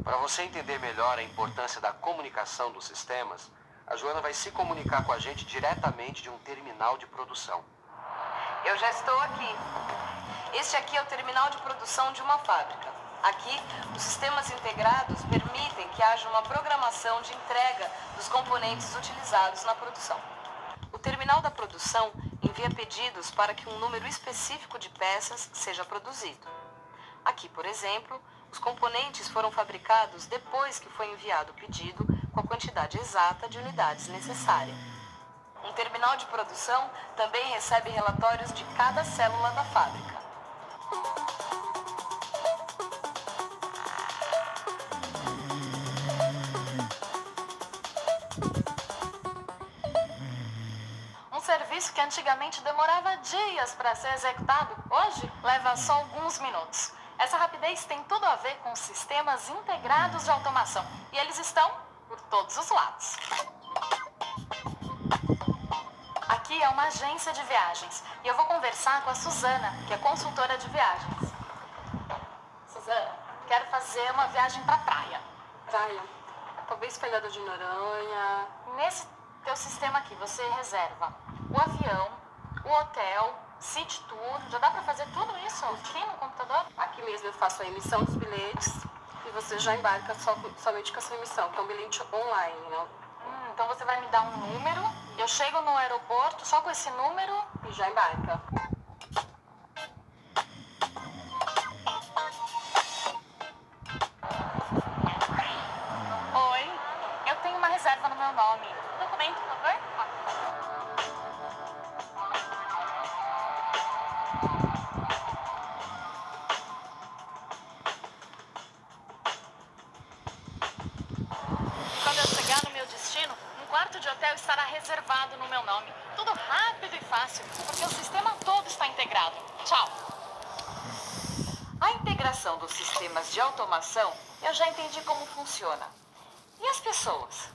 [SPEAKER 19] Para você entender melhor a importância da comunicação dos sistemas, a Joana vai se comunicar com a gente diretamente de um terminal de produção.
[SPEAKER 22] Eu já estou aqui. Este aqui é o terminal de produção de uma fábrica. Aqui, os sistemas integrados permitem que haja uma programação de entrega dos componentes utilizados na produção. O terminal da produção envia pedidos para que um número específico de peças seja produzido. Aqui, por exemplo, os componentes foram fabricados depois que foi enviado o pedido com a quantidade exata de unidades necessária. Um terminal de produção também recebe relatórios de cada célula da fábrica.
[SPEAKER 20] Um serviço que antigamente demorava dias para ser executado, hoje leva só alguns minutos. Essa rapidez tem tudo a ver com sistemas integrados de automação e eles estão por todos os lados. Aqui é uma agência de viagens e eu vou conversar com a Suzana, que é consultora de viagens. Suzana, quero fazer uma viagem para praia.
[SPEAKER 3] Praia? Talvez Fernando de Noronha.
[SPEAKER 20] Nesse teu sistema aqui, você reserva o avião, o hotel, City Tour. Já dá para fazer tudo isso aqui no computador?
[SPEAKER 3] Aqui mesmo eu faço a emissão dos bilhetes e você já embarca somente com a sua emissão, que é um bilhete online, né?
[SPEAKER 20] Então você vai me dar um número, eu chego no aeroporto só com esse número
[SPEAKER 3] e já embarca.
[SPEAKER 20] Oi, eu tenho uma reserva no meu nome. Documento, por favor? Quando eu chegar no meu destino, um quarto de hotel estará reservado no meu nome. Tudo rápido e fácil, porque o sistema todo está integrado. Tchau.
[SPEAKER 6] A integração dos sistemas de automação, eu já entendi como funciona. E as pessoas?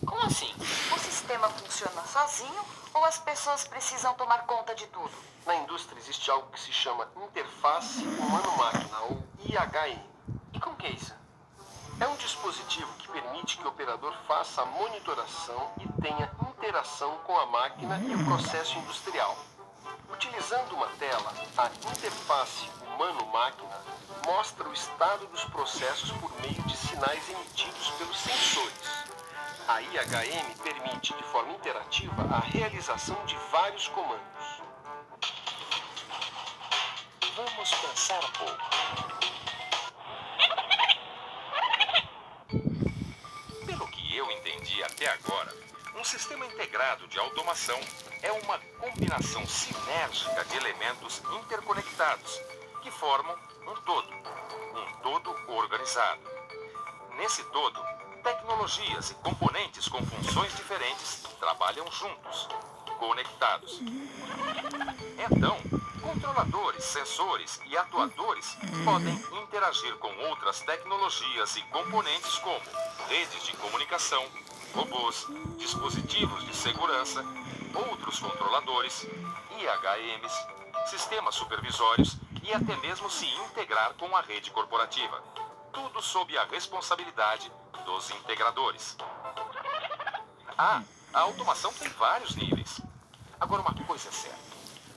[SPEAKER 18] Como assim?
[SPEAKER 6] O sistema funciona sozinho ou as pessoas precisam tomar conta de tudo?
[SPEAKER 19] Na indústria existe algo que se chama interface humano-máquina, ou IHM.
[SPEAKER 18] E como que é isso?
[SPEAKER 19] É um dispositivo que permite que o operador faça a monitoração e tenha interação com a máquina e o processo industrial.
[SPEAKER 2] Utilizando uma tela, a interface humano-máquina mostra o estado dos processos por meio de sinais emitidos pelos sensores. A IHM permite, de forma interativa, a realização de vários comandos.
[SPEAKER 1] Vamos pensar um pouco. Pelo que eu entendi até agora, um sistema integrado de automação é uma combinação sinérgica de elementos interconectados que formam um todo organizado. Nesse todo, tecnologias e componentes com funções diferentes trabalham juntos, conectados. Então, controladores, sensores e atuadores podem interagir com outras tecnologias e componentes como redes de comunicação, robôs, dispositivos de segurança, outros controladores, IHMs, sistemas supervisórios e até mesmo se integrar com a rede corporativa. Tudo sob a responsabilidade dos integradores. A automação tem vários níveis. Agora, uma coisa é certa.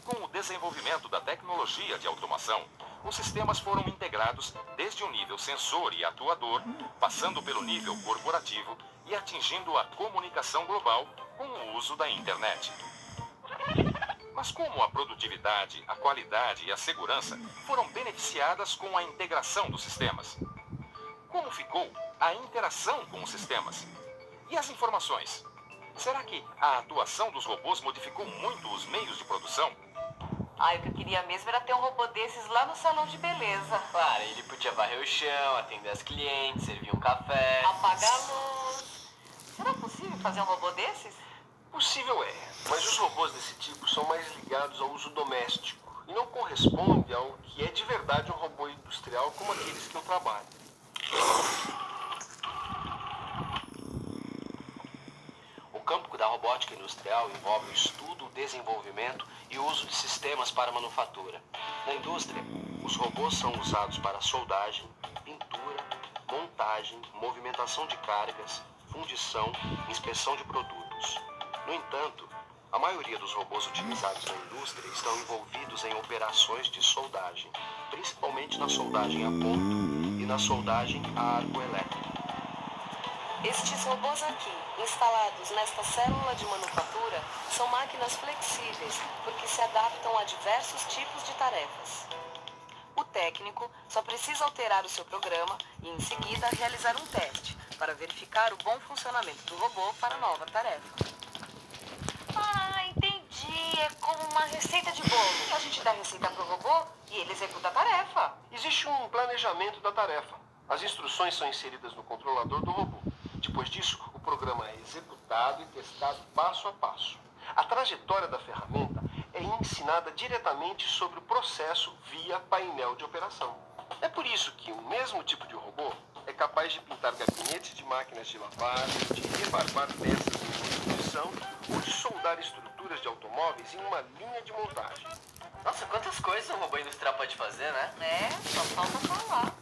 [SPEAKER 1] Com o desenvolvimento da tecnologia de automação, os sistemas foram integrados desde o nível sensor e atuador, passando pelo nível corporativo e atingindo a comunicação global com o uso da internet. Mas como a produtividade, a qualidade e a segurança foram beneficiadas com a integração dos sistemas? Como ficou a interação com os sistemas? E as informações? Será que a atuação dos robôs modificou muito os meios de produção?
[SPEAKER 22] Ai, o que eu queria mesmo era ter um robô desses lá no salão de beleza.
[SPEAKER 18] Claro, ele podia varrer o chão, atender as clientes, servir um café.
[SPEAKER 22] Apagar a luz. Será possível fazer um robô desses?
[SPEAKER 2] Possível é, mas os robôs desse tipo são mais ligados ao uso doméstico e não correspondem ao que é de verdade um robô industrial como aqueles que eu trabalho.
[SPEAKER 19] O campo da robótica industrial envolve o estudo, desenvolvimento e uso de sistemas para manufatura. Na indústria, os robôs são usados para soldagem, pintura, montagem, movimentação de cargas, fundição, inspeção de produtos. No entanto, a maioria dos robôs utilizados na indústria estão envolvidos em operações de soldagem, principalmente na soldagem a ponto e na soldagem a arco elétrico.
[SPEAKER 22] Estes robôs aqui, instalados nesta célula de manufatura, são máquinas flexíveis, porque se adaptam a diversos tipos de tarefas. O técnico só precisa alterar o seu programa e, em seguida, realizar um teste para verificar o bom funcionamento do robô para a nova tarefa. Ah, entendi. É como uma receita de bolo. A gente dá a receita para o robô e ele executa a tarefa.
[SPEAKER 2] Existe um planejamento da tarefa. As instruções são inseridas no controlador do robô. Depois disso, o programa é executado e testado passo a passo. A trajetória da ferramenta é ensinada diretamente sobre o processo via painel de operação. É por isso que o mesmo tipo de robô é capaz de pintar gabinetes de máquinas de lavar, de rebarbar peças em fundição ou de soldar estruturas de automóveis em uma linha de montagem.
[SPEAKER 18] Nossa, quantas coisas um robô industrial pode fazer, né?
[SPEAKER 22] Só falta falar.